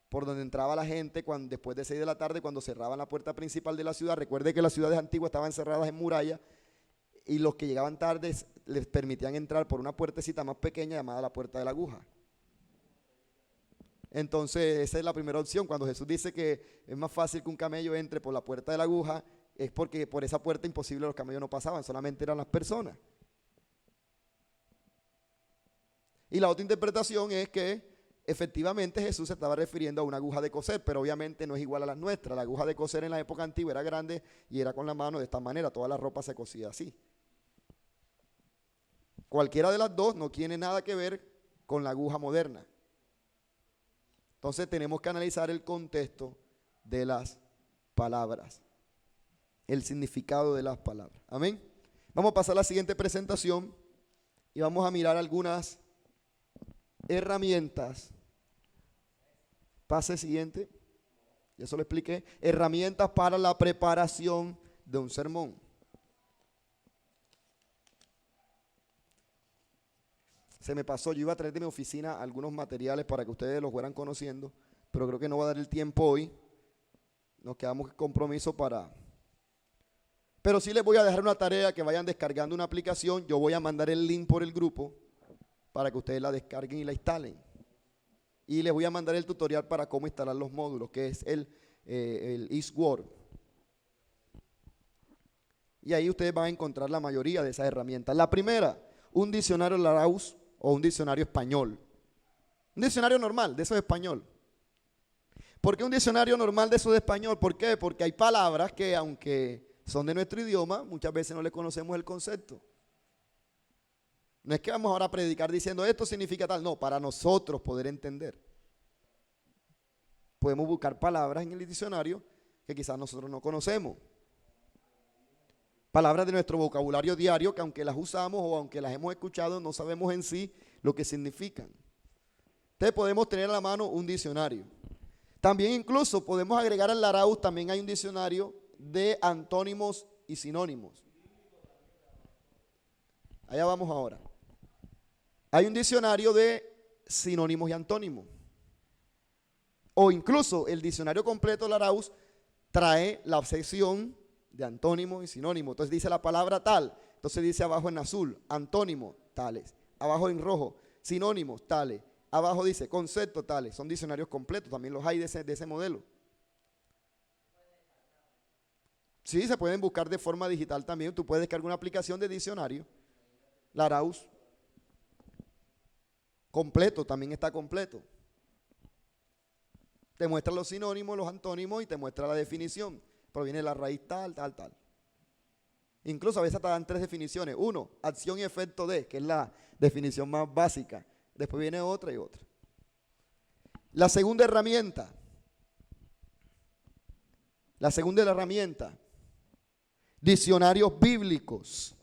por donde entraba la gente después de 6 de la tarde, cuando cerraban la puerta principal de la ciudad. Recuerde que las ciudades antiguas estaban cerradas en muralla y los que llegaban tarde les permitían entrar por una puertecita más pequeña llamada la puerta de la aguja. Entonces esa es la primera opción. Cuando Jesús dice que es más fácil que un camello entre por la puerta de la aguja, es porque por esa puerta imposible los camellos no pasaban, solamente eran las personas. Y la otra interpretación es que efectivamente Jesús se estaba refiriendo a una aguja de coser, pero obviamente no es igual a las nuestras. La aguja de coser en la época antigua era grande y era con la mano de esta manera, toda la ropa se cosía así. Cualquiera de las dos no tiene nada que ver con la aguja moderna. Entonces tenemos que analizar el contexto de las palabras, el significado de las palabras. Amén. Vamos a pasar a la siguiente presentación y vamos a mirar algunas herramientas. Pase siguiente. Ya eso lo expliqué. Herramientas para la preparación de un sermón. Se me pasó, yo iba a traer de mi oficina algunos materiales para que ustedes los fueran conociendo, pero creo que no va a dar el tiempo hoy. Nos quedamos en compromiso para... Pero sí les voy a dejar una tarea, que vayan descargando una aplicación. Yo voy a mandar el link por el grupo para que ustedes la descarguen y la instalen. Y les voy a mandar el tutorial para cómo instalar los módulos, que es el Eastword. Y ahí ustedes van a encontrar la mayoría de esas herramientas. La primera, un diccionario Larousse o un diccionario español. Un diccionario normal, de eso de español. ¿Por qué un diccionario normal de eso de español? ¿Por qué? Porque hay palabras que, aunque son de nuestro idioma, muchas veces no le conocemos el concepto. No es que vamos ahora a predicar diciendo esto significa tal, no, para nosotros poder entender. Podemos buscar palabras en el diccionario que quizás nosotros no conocemos. Palabras de nuestro vocabulario diario que aunque las usamos o aunque las hemos escuchado, no sabemos en sí lo que significan. Entonces podemos tener a la mano un diccionario. También incluso podemos agregar al Larousse, también hay un diccionario de antónimos y sinónimos. Allá vamos ahora. Hay un diccionario de sinónimos y antónimos. O incluso el diccionario completo Larousse trae la sección de antónimos y sinónimos. Entonces dice la palabra tal, entonces dice abajo en azul, antónimos tales, abajo en rojo, sinónimos tales, abajo dice conceptos tales. Son diccionarios completos, también los hay de ese modelo. Sí, se pueden buscar de forma digital también. Tú puedes descargar una aplicación de diccionario Larousse completo, también está completo. Te muestra los sinónimos, los antónimos y te muestra la definición. Proviene de la raíz tal, tal, tal. Incluso a veces te dan 3 definiciones. 1, acción y efecto de, que es la definición más básica. Después viene otra y otra. La segunda herramienta. Diccionarios bíblicos.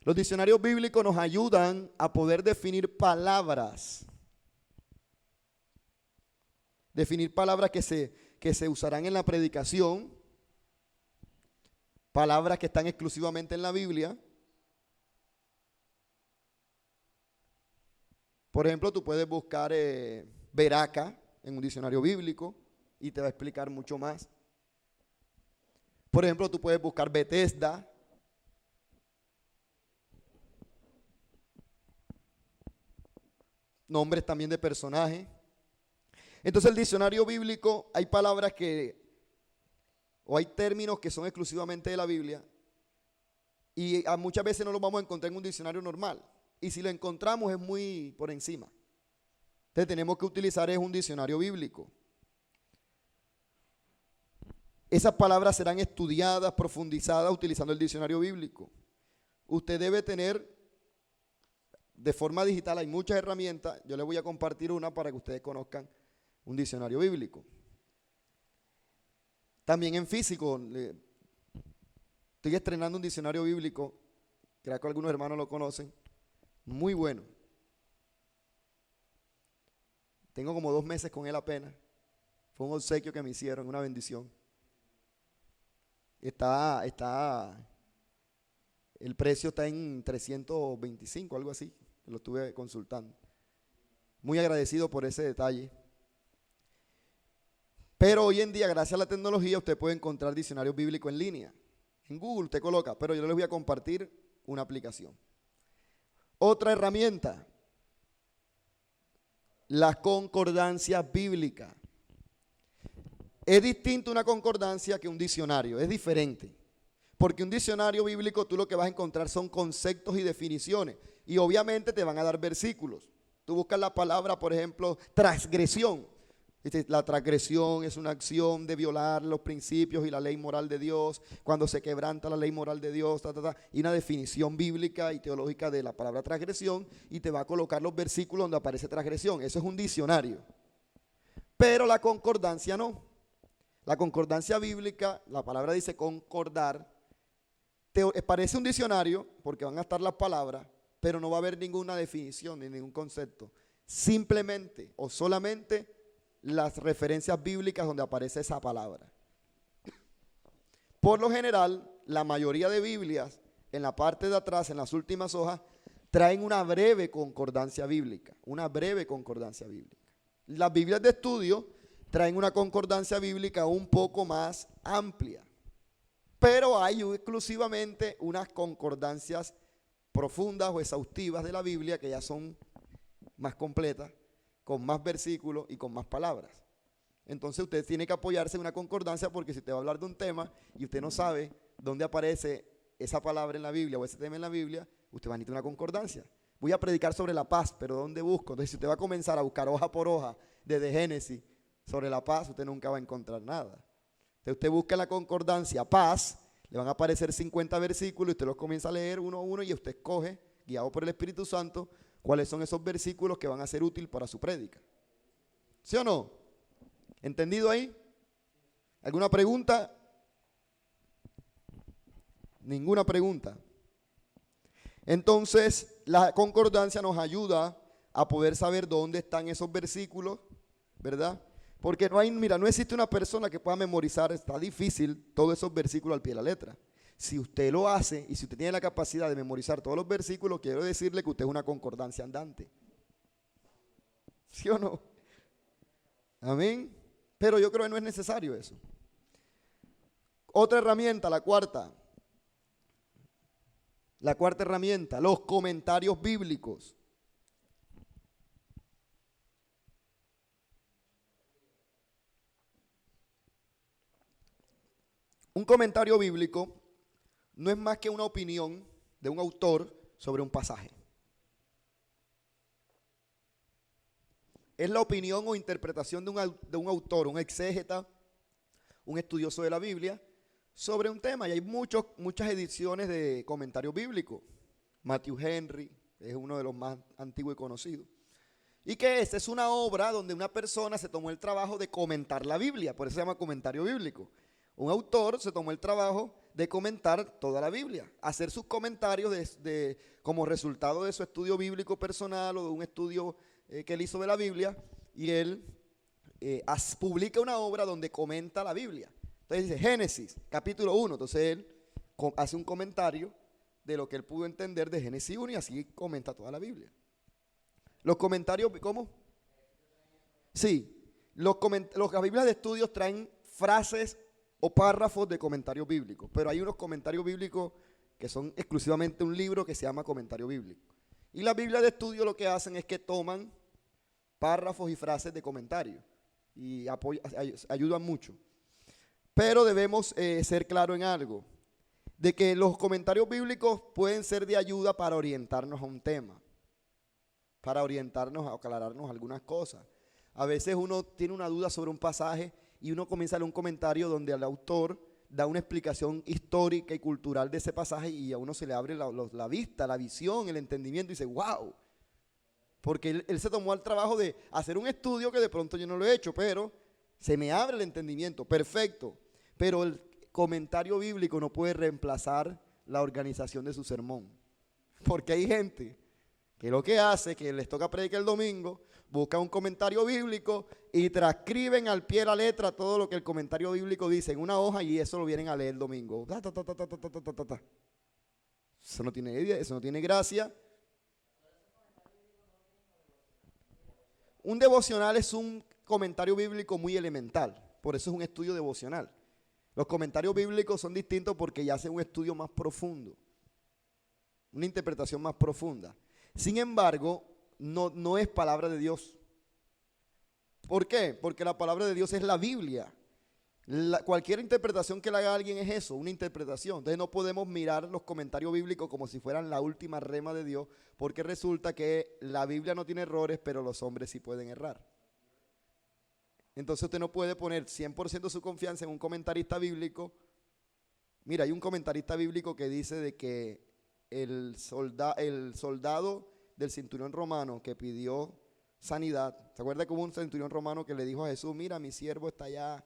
Los diccionarios bíblicos nos ayudan a poder definir palabras. Definir palabras que se usarán en la predicación. Palabras que están exclusivamente en la Biblia. Por ejemplo, tú puedes buscar veraca en un diccionario bíblico y te va a explicar mucho más. Por ejemplo, tú puedes buscar Betesda. Nombres también de personajes. Entonces el diccionario bíblico, hay palabras o hay términos que son exclusivamente de la Biblia y muchas veces no los vamos a encontrar en un diccionario normal. Y si lo encontramos es muy por encima. Entonces tenemos que utilizar un diccionario bíblico. Esas palabras serán estudiadas, profundizadas utilizando el diccionario bíblico. Usted debe tener de forma digital, hay muchas herramientas. Yo les voy a compartir una para que ustedes conozcan un diccionario bíblico. También en físico, estoy estrenando un diccionario bíblico, creo que algunos hermanos lo conocen, muy bueno. Tengo como 2 meses con él apenas. Fue un obsequio que me hicieron, una bendición. El precio está en 325, algo así, lo estuve consultando. Muy agradecido por ese detalle. Pero hoy en día, gracias a la tecnología, usted puede encontrar diccionarios bíblicos en línea. En Google usted coloca, pero yo les voy a compartir una aplicación. Otra herramienta, la concordancia bíblica. Es distinto una concordancia que un diccionario, es diferente. Porque un diccionario bíblico tú lo que vas a encontrar son conceptos y definiciones. Y obviamente te van a dar versículos. Tú buscas la palabra, por ejemplo, transgresión. La transgresión es una acción de violar los principios y la ley moral de Dios, cuando se quebranta la ley moral de Dios, y una definición bíblica y teológica de la palabra transgresión, y te va a colocar los versículos donde aparece transgresión. Eso es un diccionario. Pero la concordancia no. La concordancia bíblica, la palabra dice concordar, parece un diccionario porque van a estar las palabras, pero no va a haber ninguna definición ni ningún concepto. Simplemente o solamente las referencias bíblicas donde aparece esa palabra. Por lo general, la mayoría de Biblias, en la parte de atrás, en las últimas hojas, traen una breve concordancia bíblica. Una breve concordancia bíblica. Las Biblias de estudio traen una concordancia bíblica un poco más amplia. Pero hay exclusivamente unas concordancias profundas o exhaustivas de la Biblia que ya son más completas, con más versículos y con más palabras. Entonces usted tiene que apoyarse en una concordancia, porque si usted va a hablar de un tema y usted no sabe dónde aparece esa palabra en la Biblia o ese tema en la Biblia, usted va a necesitar una concordancia. Voy a predicar sobre la paz, pero ¿dónde busco? Entonces si usted va a comenzar a buscar hoja por hoja desde Génesis sobre la paz, usted nunca va a encontrar nada. Entonces usted busca en la concordancia paz, le van a aparecer 50 versículos y usted los comienza a leer uno a uno y usted escoge, guiado por el Espíritu Santo, cuáles son esos versículos que van a ser útiles para su prédica. ¿Sí o no? ¿Entendido ahí? ¿Alguna pregunta? Ninguna pregunta. Entonces, la concordancia nos ayuda a poder saber dónde están esos versículos, ¿verdad? Porque no existe una persona que pueda memorizar, está difícil, todos esos versículos al pie de la letra. Si usted lo hace y si usted tiene la capacidad de memorizar todos los versículos, quiero decirle que usted es una concordancia andante. ¿Sí o no? Amén. Pero yo creo que no es necesario eso. Otra herramienta, la cuarta. La cuarta herramienta, los comentarios bíblicos. Un comentario bíblico no es más que una opinión de un autor sobre un pasaje. Es la opinión o interpretación de un autor, un exégeta, un estudioso de la Biblia, sobre un tema. Y hay muchas ediciones de comentarios bíblicos. Matthew Henry es uno de los más antiguos y conocidos. ¿Y qué es? Es una obra donde una persona se tomó el trabajo de comentar la Biblia, por eso se llama comentario bíblico. Un autor se tomó el trabajo de comentar toda la Biblia, hacer sus comentarios como resultado de su estudio bíblico personal o de un estudio que él hizo de la Biblia, y él publica una obra donde comenta la Biblia. Entonces dice Génesis, capítulo 1, entonces él hace un comentario de lo que él pudo entender de Génesis 1 y así comenta toda la Biblia. Los comentarios, ¿cómo? Sí, las Biblias de estudios traen frases o párrafos de comentarios bíblicos, pero hay unos comentarios bíblicos que son exclusivamente un libro que se llama comentario bíblico. Y las Biblias de estudio lo que hacen es que toman párrafos y frases de comentario y ayudan mucho. Pero debemos ser claros en algo, de que los comentarios bíblicos pueden ser de ayuda para orientarnos a un tema, para orientarnos, a aclararnos algunas cosas. A veces uno tiene una duda sobre un pasaje y uno comienza a leer un comentario donde el autor da una explicación histórica y cultural de ese pasaje y a uno se le abre la vista, la visión, el entendimiento y dice, wow. Porque él se tomó el trabajo de hacer un estudio que de pronto yo no lo he hecho, pero se me abre el entendimiento, perfecto. Pero el comentario bíblico no puede reemplazar la organización de su sermón. Porque hay gente que lo que hace, que les toca predicar el domingo, busca un comentario bíblico y transcriben al pie de la letra todo lo que el comentario bíblico dice en una hoja y eso lo vienen a leer el domingo. Eso no tiene idea, eso no tiene gracia. Un devocional es un comentario bíblico muy elemental, por eso es un estudio devocional. Los comentarios bíblicos son distintos porque ya hacen un estudio más profundo, una interpretación más profunda. Sin embargo, no es palabra de Dios. ¿Por qué? Porque la palabra de Dios es la Biblia. Cualquier interpretación que le haga a alguien es eso, una interpretación. Entonces no podemos mirar los comentarios bíblicos como si fueran la última rema de Dios, porque resulta que la Biblia no tiene errores, pero los hombres sí pueden errar. Entonces usted no puede poner 100% su confianza en un comentarista bíblico. Mira, hay un comentarista bíblico que dice de que el soldado del centurión romano que pidió sanidad, ¿se acuerda que hubo un centurión romano que le dijo a Jesús, mira, mi siervo está allá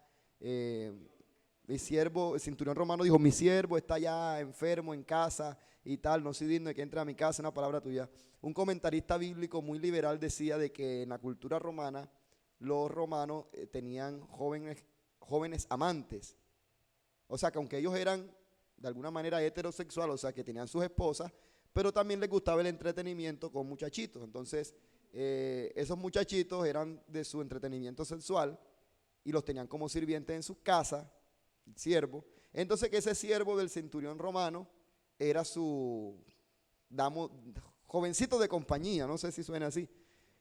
Mi siervo, el centurión romano dijo, mi siervo está ya enfermo en casa y tal, no soy digno de que entre a mi casa, una palabra tuya. Un comentarista bíblico muy liberal decía de que en la cultura romana, los romanos tenían jóvenes amantes. O sea, que aunque ellos eran de alguna manera heterosexuales, o sea, que tenían sus esposas, pero también les gustaba el entretenimiento con muchachitos. Entonces, esos muchachitos eran de su entretenimiento sexual y los tenían como sirvientes en sus casas, siervo. Entonces, que ese siervo del centurión romano era su jovencito de compañía, no sé si suena así.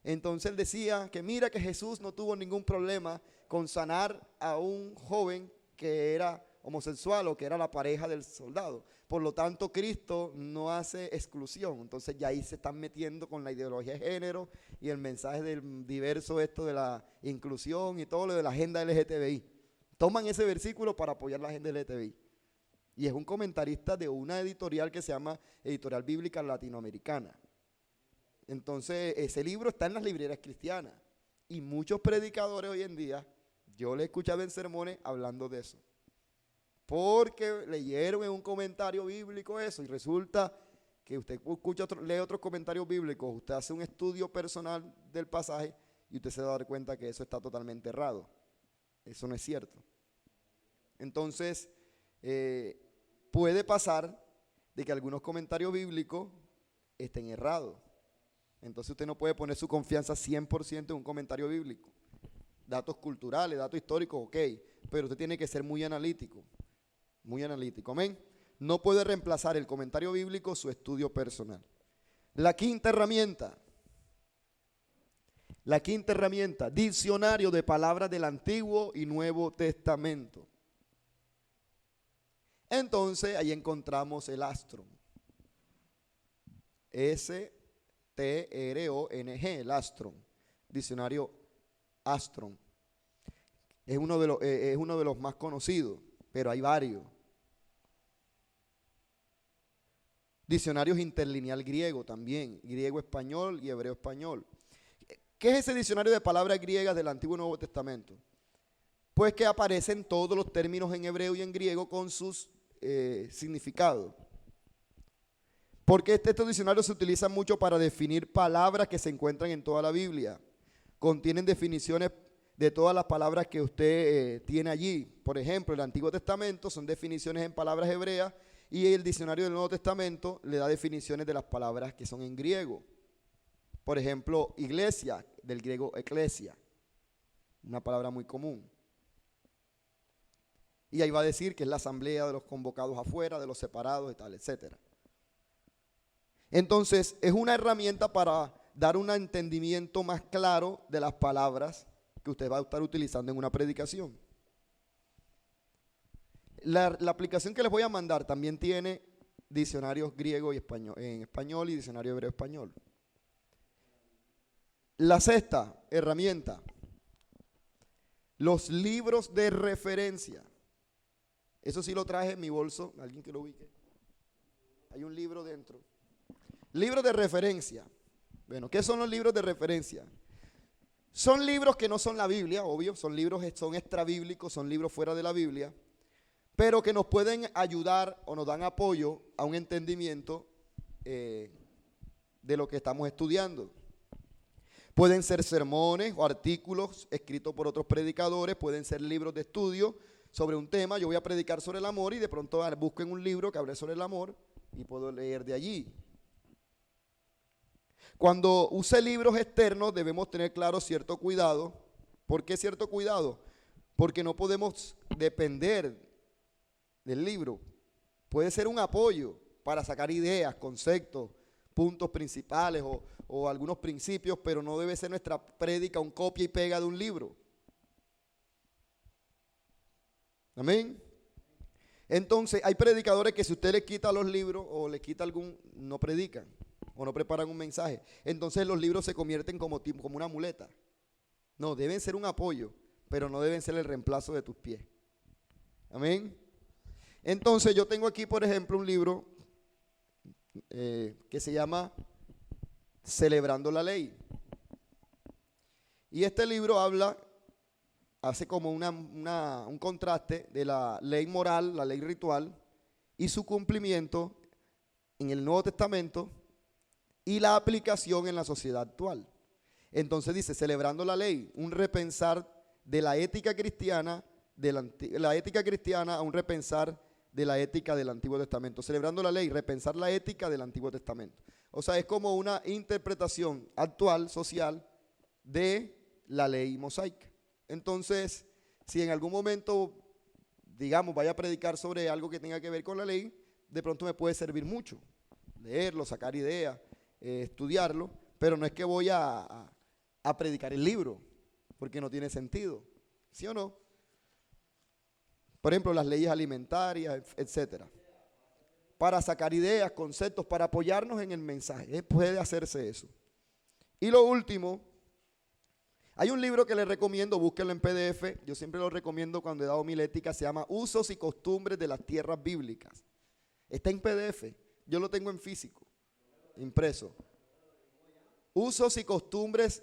Entonces él decía que mira que Jesús no tuvo ningún problema con sanar a un joven que era homosexual o que era la pareja del soldado. Por lo tanto, Cristo no hace exclusión. Entonces ya ahí se están metiendo con la ideología de género y el mensaje del diverso esto de la inclusión y todo lo de la agenda LGTBI. Toman ese versículo para apoyar la agenda LGTBI. Y es un comentarista de una editorial que se llama Editorial Bíblica Latinoamericana. Entonces, ese libro está en las librerías cristianas. Y muchos predicadores hoy en día, yo le he escuchado en sermones hablando de eso. Porque leyeron en un comentario bíblico eso y resulta que usted lee otros comentarios bíblicos, usted hace un estudio personal del pasaje y usted se va a dar cuenta que eso está totalmente errado. Eso no es cierto. Entonces, puede pasar de que algunos comentarios bíblicos estén errados. Entonces usted no puede poner su confianza 100% en un comentario bíblico. Datos culturales, datos históricos, ok, pero usted tiene que ser muy analítico, amén. No puede reemplazar el comentario bíblico su estudio personal. La quinta herramienta, diccionario de palabras del Antiguo y Nuevo Testamento. Entonces ahí encontramos el Astron, S-T-R-O-N-G, el Astron, diccionario Astron. Es uno de los más conocidos, pero hay varios. Diccionarios interlineal griego también, griego-español y hebreo-español. ¿Qué es ese diccionario de palabras griegas del Antiguo y Nuevo Testamento? Pues que aparecen todos los términos en hebreo y en griego con sus significados. Porque estos diccionarios se utilizan mucho para definir palabras que se encuentran en toda la Biblia. Contienen definiciones de todas las palabras que usted tiene allí. Por ejemplo, el Antiguo Testamento son definiciones en palabras hebreas y el diccionario del Nuevo Testamento le da definiciones de las palabras que son en griego. Por ejemplo, iglesia, del griego eclesia, una palabra muy común. Y ahí va a decir que es la asamblea de los convocados afuera, de los separados y tal, etcétera. Entonces, es una herramienta para dar un entendimiento más claro de las palabras que usted va a estar utilizando en una predicación. La aplicación que les voy a mandar también tiene diccionarios griego y español, en español y diccionario hebreo-español. La sexta herramienta, los libros de referencia. Eso sí lo traje en mi bolso, alguien que lo ubique. Hay un libro dentro. Libros de referencia. Bueno, ¿qué son los libros de referencia? Son libros que no son la Biblia, obvio, son extrabíblicos, son libros fuera de la Biblia, pero que nos pueden ayudar o nos dan apoyo a un entendimiento de lo que estamos estudiando. Pueden ser sermones o artículos escritos por otros predicadores, pueden ser libros de estudio sobre un tema. Yo voy a predicar sobre el amor y de pronto busquen un libro que hable sobre el amor y puedo leer de allí. Cuando use libros externos debemos tener claro cierto cuidado. ¿Por qué cierto cuidado? Porque no podemos depender del libro. Puede ser un apoyo para sacar ideas, conceptos, puntos principales o algunos principios, pero no debe ser nuestra prédica un copia y pega de un libro. Amén. Entonces hay predicadores que si usted le quita los libros o le quita no predican o no preparan un mensaje. Entonces los libros se convierten como una muleta. No, deben ser un apoyo, pero no deben ser el reemplazo de tus pies. Amén. Entonces yo tengo aquí, por ejemplo, un libro que se llama Celebrando la Ley. Y este libro habla hace como un contraste de la ley moral, la ley ritual, y su cumplimiento en el Nuevo Testamento y la aplicación en la sociedad actual. Entonces dice, celebrando la ley, un repensar de la ética cristiana, la ética cristiana a un repensar de la ética del Antiguo Testamento. Celebrando la ley, repensar la ética del Antiguo Testamento. O sea, es como una interpretación actual, social, de la ley mosaica. Entonces, si en algún momento, digamos, vaya a predicar sobre algo que tenga que ver con la ley, de pronto me puede servir mucho. Leerlo, sacar ideas, estudiarlo, pero no es que voy a predicar el libro, porque no tiene sentido, ¿sí o no? Por ejemplo, las leyes alimentarias, etcétera. Para sacar ideas, conceptos, para apoyarnos en el mensaje, puede hacerse eso. Y lo último, hay un libro que les recomiendo, búsquenlo en PDF, yo siempre lo recomiendo cuando he dado homilética, se llama Usos y Costumbres de las Tierras Bíblicas. Está en PDF, yo lo tengo en físico, impreso. Usos y costumbres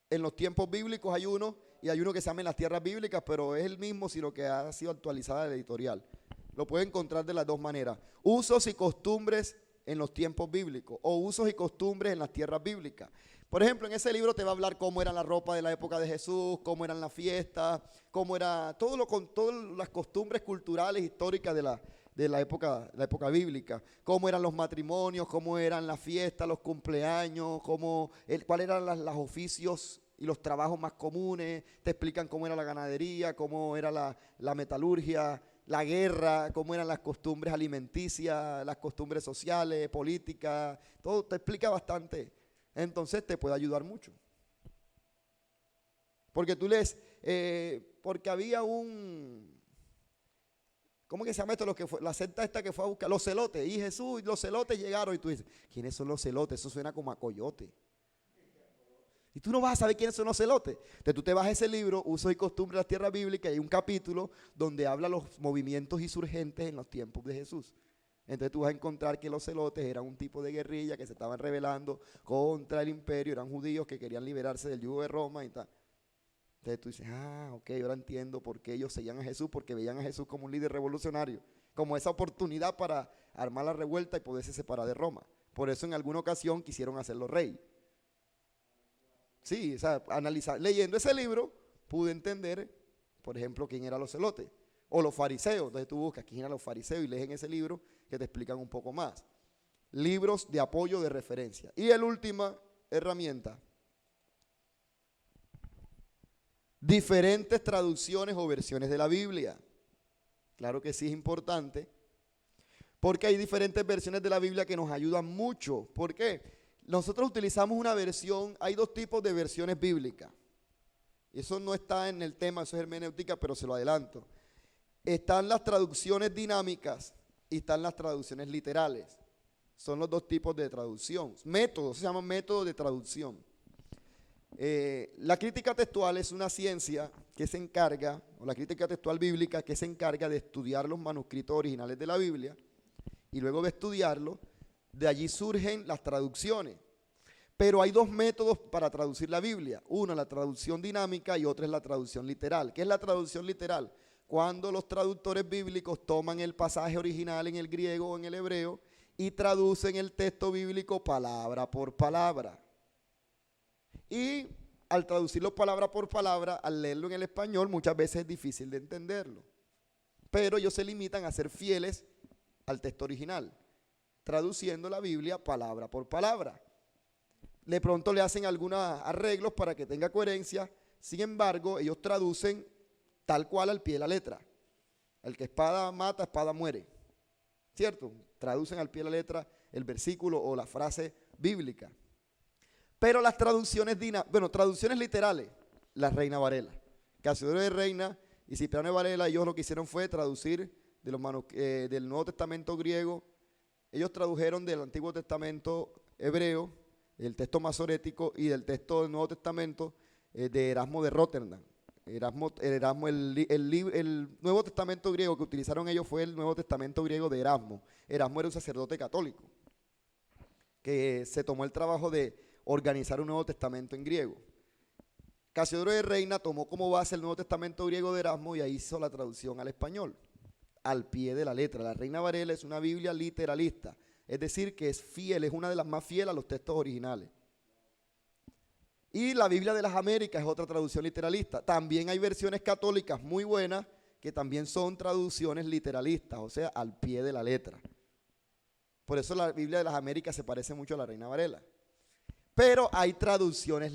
en los tiempos bíblicos hay uno, y hay uno que se llama En las Tierras Bíblicas, pero es el mismo, sino que ha sido actualizada la editorial. Lo pueden encontrar de las dos maneras. Usos y costumbres en los tiempos bíblicos, o usos y costumbres en las tierras bíblicas. Por ejemplo, en ese libro te va a hablar cómo era la ropa de la época de Jesús, cómo eran las fiestas, cómo era todas las costumbres culturales, históricas de la época bíblica, cómo eran los matrimonios, cómo eran las fiestas, los cumpleaños, cuáles eran los oficios y los trabajos más comunes. Te explican cómo era la ganadería, cómo era la metalurgia, la guerra, cómo eran las costumbres alimenticias, las costumbres sociales, políticas, todo te explica bastante. Entonces te puede ayudar mucho. Porque tú lees, porque había ¿cómo que se llama esto? La secta esta que fue a buscar, los celotes, y Jesús, los celotes llegaron, y tú dices, ¿quiénes son los celotes? Eso suena como a coyote. Y tú no vas a saber quiénes son los celotes. Entonces tú te vas a ese libro, Usos y Costumbres de las Tierras Bíblicas, y hay un capítulo donde habla los movimientos insurgentes en los tiempos de Jesús. Entonces tú vas a encontrar que los celotes eran un tipo de guerrilla que se estaban rebelando contra el imperio, eran judíos que querían liberarse del yugo de Roma y tal. Entonces tú dices, ok, ahora entiendo por qué ellos seguían a Jesús, porque veían a Jesús como un líder revolucionario, como esa oportunidad para armar la revuelta y poderse separar de Roma. Por eso en alguna ocasión quisieron hacerlo rey. Sí, o sea, leyendo ese libro pude entender, por ejemplo, quién eran los celotes o los fariseos. Entonces tú buscas quién eran los fariseos y lees en ese libro que te explican un poco más. Libros de apoyo, de referencia. Y la última herramienta, diferentes traducciones o versiones de la Biblia. Claro que sí es importante, porque hay diferentes versiones de la Biblia que nos ayudan mucho. ¿Por qué? Nosotros utilizamos una versión, hay dos tipos de versiones bíblicas. Eso no está en el tema, eso es hermenéutica, pero se lo adelanto. Están las traducciones dinámicas y están las traducciones literales. Son los dos tipos de traducción. Métodos, se llaman métodos de traducción. La crítica textual es una ciencia que se encarga, o la crítica textual bíblica, que se encarga de estudiar los manuscritos originales de la Biblia, y luego de estudiarlo, de allí surgen las traducciones. Pero hay dos métodos para traducir la Biblia. Una, la traducción dinámica, y otra es la traducción literal. ¿Qué es la traducción literal? Cuando los traductores bíblicos toman el pasaje original en el griego o en el hebreo y traducen el texto bíblico palabra por palabra. Y al traducirlo palabra por palabra, al leerlo en el español, muchas veces es difícil de entenderlo. Pero ellos se limitan a ser fieles al texto original, traduciendo la Biblia palabra por palabra. De pronto le hacen algunos arreglos para que tenga coherencia. Sin embargo, ellos traducen tal cual al pie de la letra. El que espada mata, espada muere. ¿Cierto? Traducen al pie de la letra el versículo o la frase bíblica. Pero las traducciones traducciones literales, la Reina Varela. Casiodoro de Reina y Cipriano de Varela, ellos lo que hicieron fue traducir del Nuevo Testamento griego. Ellos tradujeron del Antiguo Testamento hebreo, el texto masorético, y del texto del Nuevo Testamento de Erasmo de Róterdam. El Nuevo Testamento griego que utilizaron ellos fue el Nuevo Testamento griego de Erasmo. Erasmo era un sacerdote católico que se tomó el trabajo de organizar un Nuevo Testamento en griego. Casiodoro de Reina tomó como base el Nuevo Testamento griego de Erasmo y ahí hizo la traducción al español, al pie de la letra. La Reina Varela es una Biblia literalista, es decir, que es fiel, es una de las más fieles a los textos originales. Y la Biblia de las Américas es otra traducción literalista. También hay versiones católicas muy buenas que también son traducciones literalistas, o sea, al pie de la letra. Por eso la Biblia de las Américas se parece mucho a la Reina Varela. Pero hay traducciones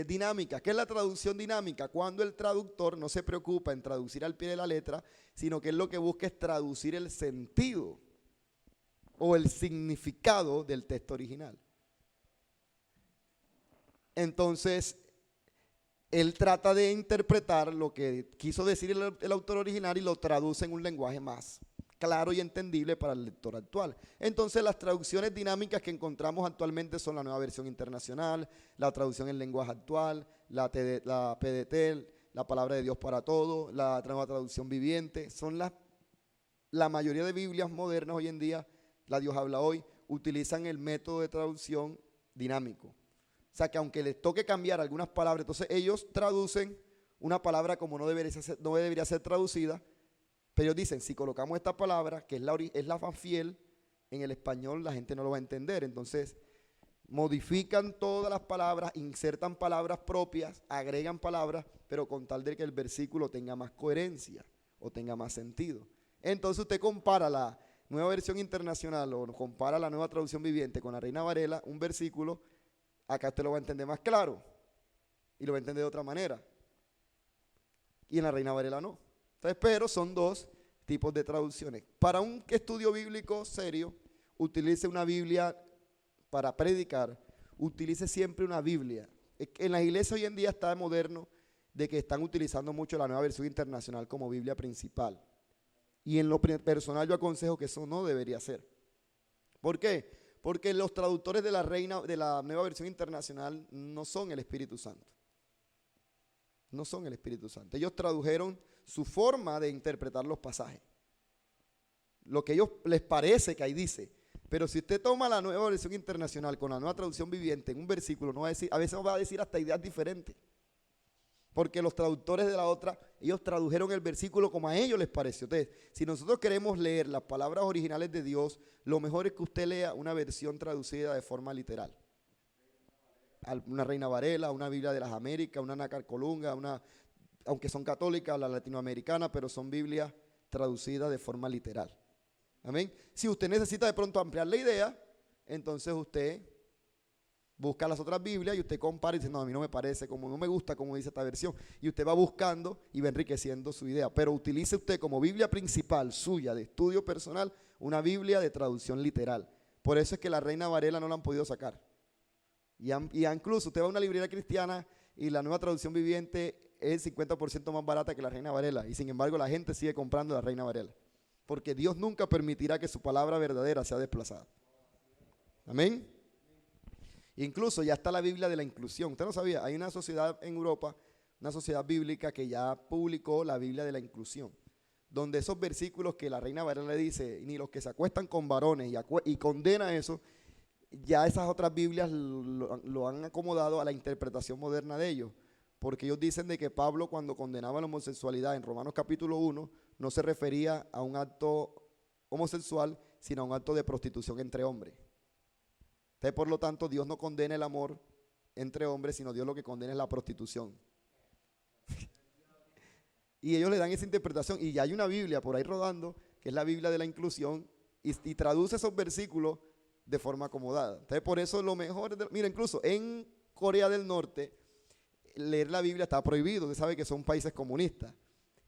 dinámicas. ¿Qué es la traducción dinámica? Cuando el traductor no se preocupa en traducir al pie de la letra, sino que él lo que busca es traducir el sentido o el significado del texto original. Entonces, él trata de interpretar lo que quiso decir el autor original y lo traduce en un lenguaje más claro y entendible para el lector actual. Entonces, las traducciones dinámicas que encontramos actualmente son la Nueva Versión Internacional, la traducción en lenguaje actual, la PDT, la Palabra de Dios para Todo, la Nueva Traducción Viviente. Son la mayoría de Biblias modernas hoy en día, la Dios habla hoy, utilizan el método de traducción dinámico. O sea que aunque les toque cambiar algunas palabras, entonces ellos traducen una palabra como no debería ser traducida, pero ellos dicen, si colocamos esta palabra, que es la más fiel, en el español la gente no lo va a entender. Entonces modifican todas las palabras, insertan palabras propias, agregan palabras, pero con tal de que el versículo tenga más coherencia o tenga más sentido. Entonces usted compara la Nueva Versión Internacional o compara la Nueva Traducción Viviente con la Reina Varela, un versículo, acá usted lo va a entender más claro y lo va a entender de otra manera. Y en la Reina Varela no. Entonces, pero son dos tipos de traducciones. Para un estudio bíblico serio, utilice una Biblia para predicar, utilice siempre una Biblia. En las iglesias hoy en día está moderno de que están utilizando mucho la Nueva Versión Internacional como Biblia principal. Y en lo personal yo aconsejo que eso no debería ser. ¿Por qué? Porque los traductores de la Nueva Versión Internacional no son el Espíritu Santo. No son el Espíritu Santo. Ellos tradujeron su forma de interpretar los pasajes. Lo que a ellos les parece que ahí dice. Pero si usted toma la Nueva Versión Internacional con la Nueva Traducción Viviente en un versículo, no va a decir, a veces va a decir hasta ideas diferentes. Porque los traductores de la otra, ellos tradujeron el versículo como a ellos les pareció. Entonces, si nosotros queremos leer las palabras originales de Dios, lo mejor es que usted lea una versión traducida de forma literal. Una Reina Varela, una Biblia de las Américas, una Nácar Colunga, aunque son católicas, la latinoamericana, pero son Biblias traducidas de forma literal. Amén. Si usted necesita de pronto ampliar la idea, entonces usted busca las otras Biblias y usted compara y dice, no, a mí no me parece, como no me gusta como dice esta versión. Y usted va buscando y va enriqueciendo su idea. Pero utilice usted como Biblia principal suya de estudio personal una Biblia de traducción literal. Por eso es que la Reina Varela no la han podido sacar. Y incluso usted va a una librería cristiana y la Nueva Traducción Viviente es 50% más barata que la Reina Varela. Y sin embargo la gente sigue comprando la Reina Varela. Porque Dios nunca permitirá que su palabra verdadera sea desplazada. Amén. Incluso ya está la Biblia de la inclusión. Usted no sabía, hay una sociedad en Europa, una sociedad bíblica que ya publicó la Biblia de la inclusión. Donde esos versículos que la Reina Varela le dice, ni los que se acuestan con varones y condena eso, ya esas otras Biblias lo han acomodado a la interpretación moderna de ellos. Porque ellos dicen de que Pablo cuando condenaba la homosexualidad en Romanos capítulo 1 no se refería a un acto homosexual, sino a un acto de prostitución entre hombres. Entonces, por lo tanto, Dios no condena el amor entre hombres, sino Dios lo que condena es la prostitución. Y ellos le dan esa interpretación. Y ya hay una Biblia por ahí rodando, que es la Biblia de la inclusión, y traduce esos versículos de forma acomodada. Entonces, por eso lo mejor, mira, incluso en Corea del Norte, leer la Biblia está prohibido. Usted sabe que son países comunistas.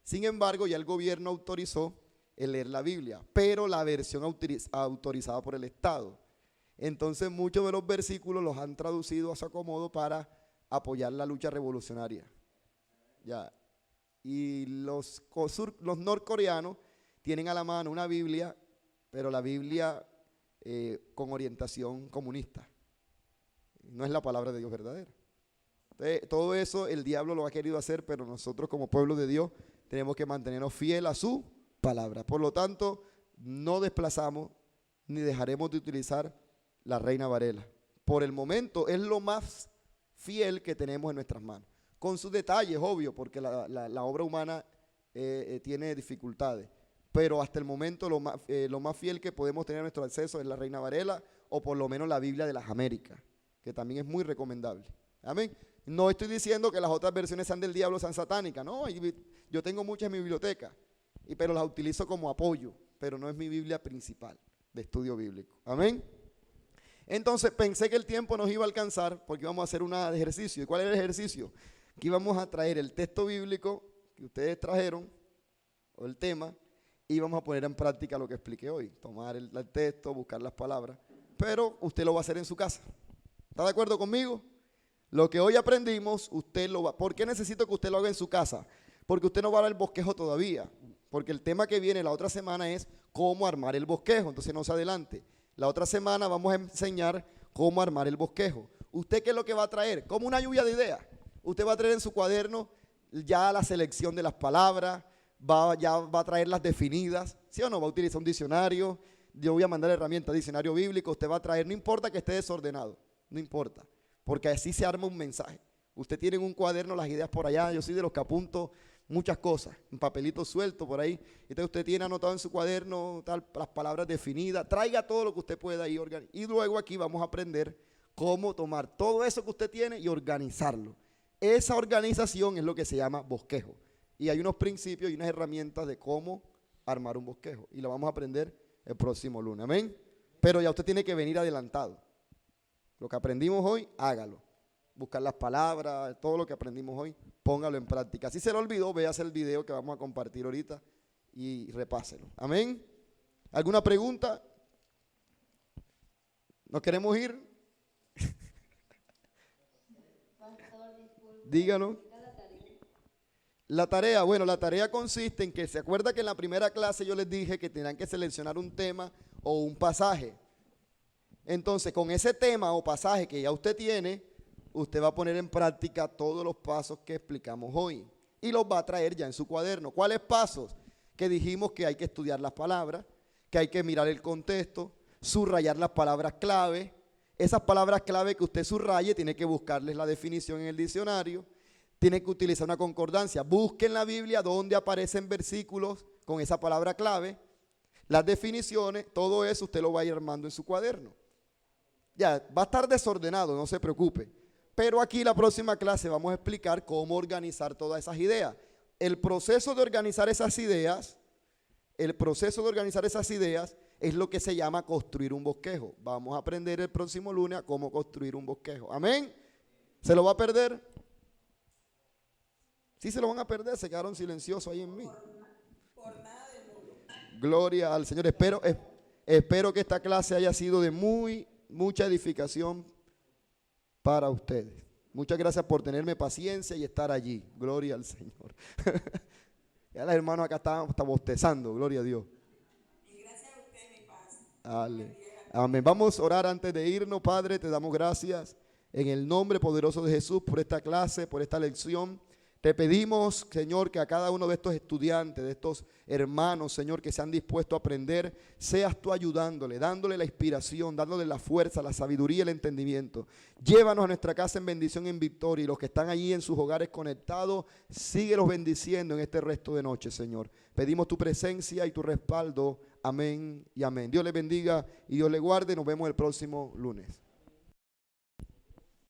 Sin embargo, ya el gobierno autorizó el leer la Biblia, pero la versión autorizada por el Estado. Entonces, muchos de los versículos los han traducido a su acomodo para apoyar la lucha revolucionaria. Ya. Y los norcoreanos tienen a la mano una Biblia, pero la Biblia con orientación comunista. No es la palabra de Dios verdadera. Entonces, todo eso el diablo lo ha querido hacer, pero nosotros como pueblo de Dios tenemos que mantenernos fieles a su palabra. Por lo tanto, no desplazamos ni dejaremos de utilizar la Reina Varela. Por el momento es lo más fiel que tenemos en nuestras manos. con sus detalles, obvio, porque la obra humana tiene dificultades. Pero hasta el momento lo más fiel que podemos tener a nuestro acceso es la Reina Varela o por lo menos la Biblia de las Américas, que también es muy recomendable. Amén. No estoy diciendo que las otras versiones sean del diablo, sean satánicas, no, yo tengo muchas en mi biblioteca, pero las utilizo como apoyo, pero no es mi Biblia principal de estudio bíblico. Amén. Entonces pensé que el tiempo nos iba a alcanzar porque íbamos a hacer un ejercicio. ¿Y cuál era el ejercicio? Que íbamos a traer el texto bíblico que ustedes trajeron, o el tema, y vamos a poner en práctica lo que expliqué hoy. Tomar el texto, buscar las palabras, pero usted lo va a hacer en su casa. ¿Está de acuerdo conmigo? Lo que hoy aprendimos, usted lo va. ¿Por qué necesito que usted lo haga en su casa? Porque usted no va a dar el bosquejo todavía. Porque el tema que viene la otra semana es cómo armar el bosquejo. Entonces no se adelante. La otra semana vamos a enseñar cómo armar el bosquejo. ¿Usted qué es lo que va a traer? Como una lluvia de ideas. Usted va a traer en su cuaderno ya la selección de las palabras, ya va a traer las definidas, ¿sí o no? Va a utilizar un diccionario. Yo voy a mandar la herramienta diccionario bíblico. Usted va a traer, no importa que esté desordenado, no importa. Porque así se arma un mensaje. Usted tiene en un cuaderno las ideas por allá. Yo soy de los que apunto muchas cosas, en papelitos sueltos por ahí. Entonces usted tiene anotado en su cuaderno las palabras definidas. Traiga todo lo que usted pueda ahí organizar. Y luego aquí vamos a aprender cómo tomar todo eso que usted tiene y organizarlo. Esa organización es lo que se llama bosquejo. Y hay unos principios y unas herramientas de cómo armar un bosquejo. Y lo vamos a aprender el próximo lunes. Amén. Pero ya usted tiene que venir adelantado. Lo que aprendimos hoy, hágalo. Buscar las palabras, todo lo que aprendimos hoy, póngalo en práctica. Si se lo olvidó, véase el video que vamos a compartir ahorita y repáselo. Amén. ¿Alguna pregunta? ¿Nos queremos ir? Díganos. La tarea, bueno, la tarea consiste en que, ¿se acuerda que en la primera clase yo les dije que tenían que seleccionar un tema o un pasaje? Entonces, con ese tema o pasaje que ya usted tiene, usted va a poner en práctica todos los pasos que explicamos hoy y los va a traer ya en su cuaderno. ¿Cuáles pasos? Que dijimos que hay que estudiar las palabras, que hay que mirar el contexto, subrayar las palabras clave. Esas palabras clave que usted subraye, tiene que buscarles la definición en el diccionario, tiene que utilizar una concordancia. Busque en la Biblia donde aparecen versículos con esa palabra clave, las definiciones, todo eso usted lo va a ir armando en su cuaderno. Ya, va a estar desordenado, no se preocupe. Pero aquí la próxima clase vamos a explicar cómo organizar todas esas ideas. El proceso de organizar esas ideas, es lo que se llama construir un bosquejo. Vamos a aprender el próximo lunes a cómo construir un bosquejo. Amén. ¿Se lo va a perder? Sí, se lo van a perder, se quedaron silenciosos ahí en mí. Por nada del mundo. Gloria al Señor. Espero que esta clase haya sido de mucha edificación para ustedes. Muchas gracias por tenerme paciencia y estar allí. Gloria al Señor. Ya los hermanos acá están hasta bostezando. Gloria a Dios. Y gracias a usted, mi paz. Ale. Amén. Vamos a orar antes de irnos. Padre, te damos gracias en el nombre poderoso de Jesús por esta clase, por esta lección. Te pedimos, Señor, que a cada uno de estos estudiantes, de estos hermanos, Señor, que se han dispuesto a aprender, seas tú ayudándole, dándole la inspiración, dándole la fuerza, la sabiduría y el entendimiento. Llévanos a nuestra casa en bendición, en victoria, y los que están allí en sus hogares conectados, síguelos bendiciendo en este resto de noche, Señor. Pedimos tu presencia y tu respaldo. Amén y amén. Dios les bendiga y Dios les guarde. Nos vemos el próximo lunes.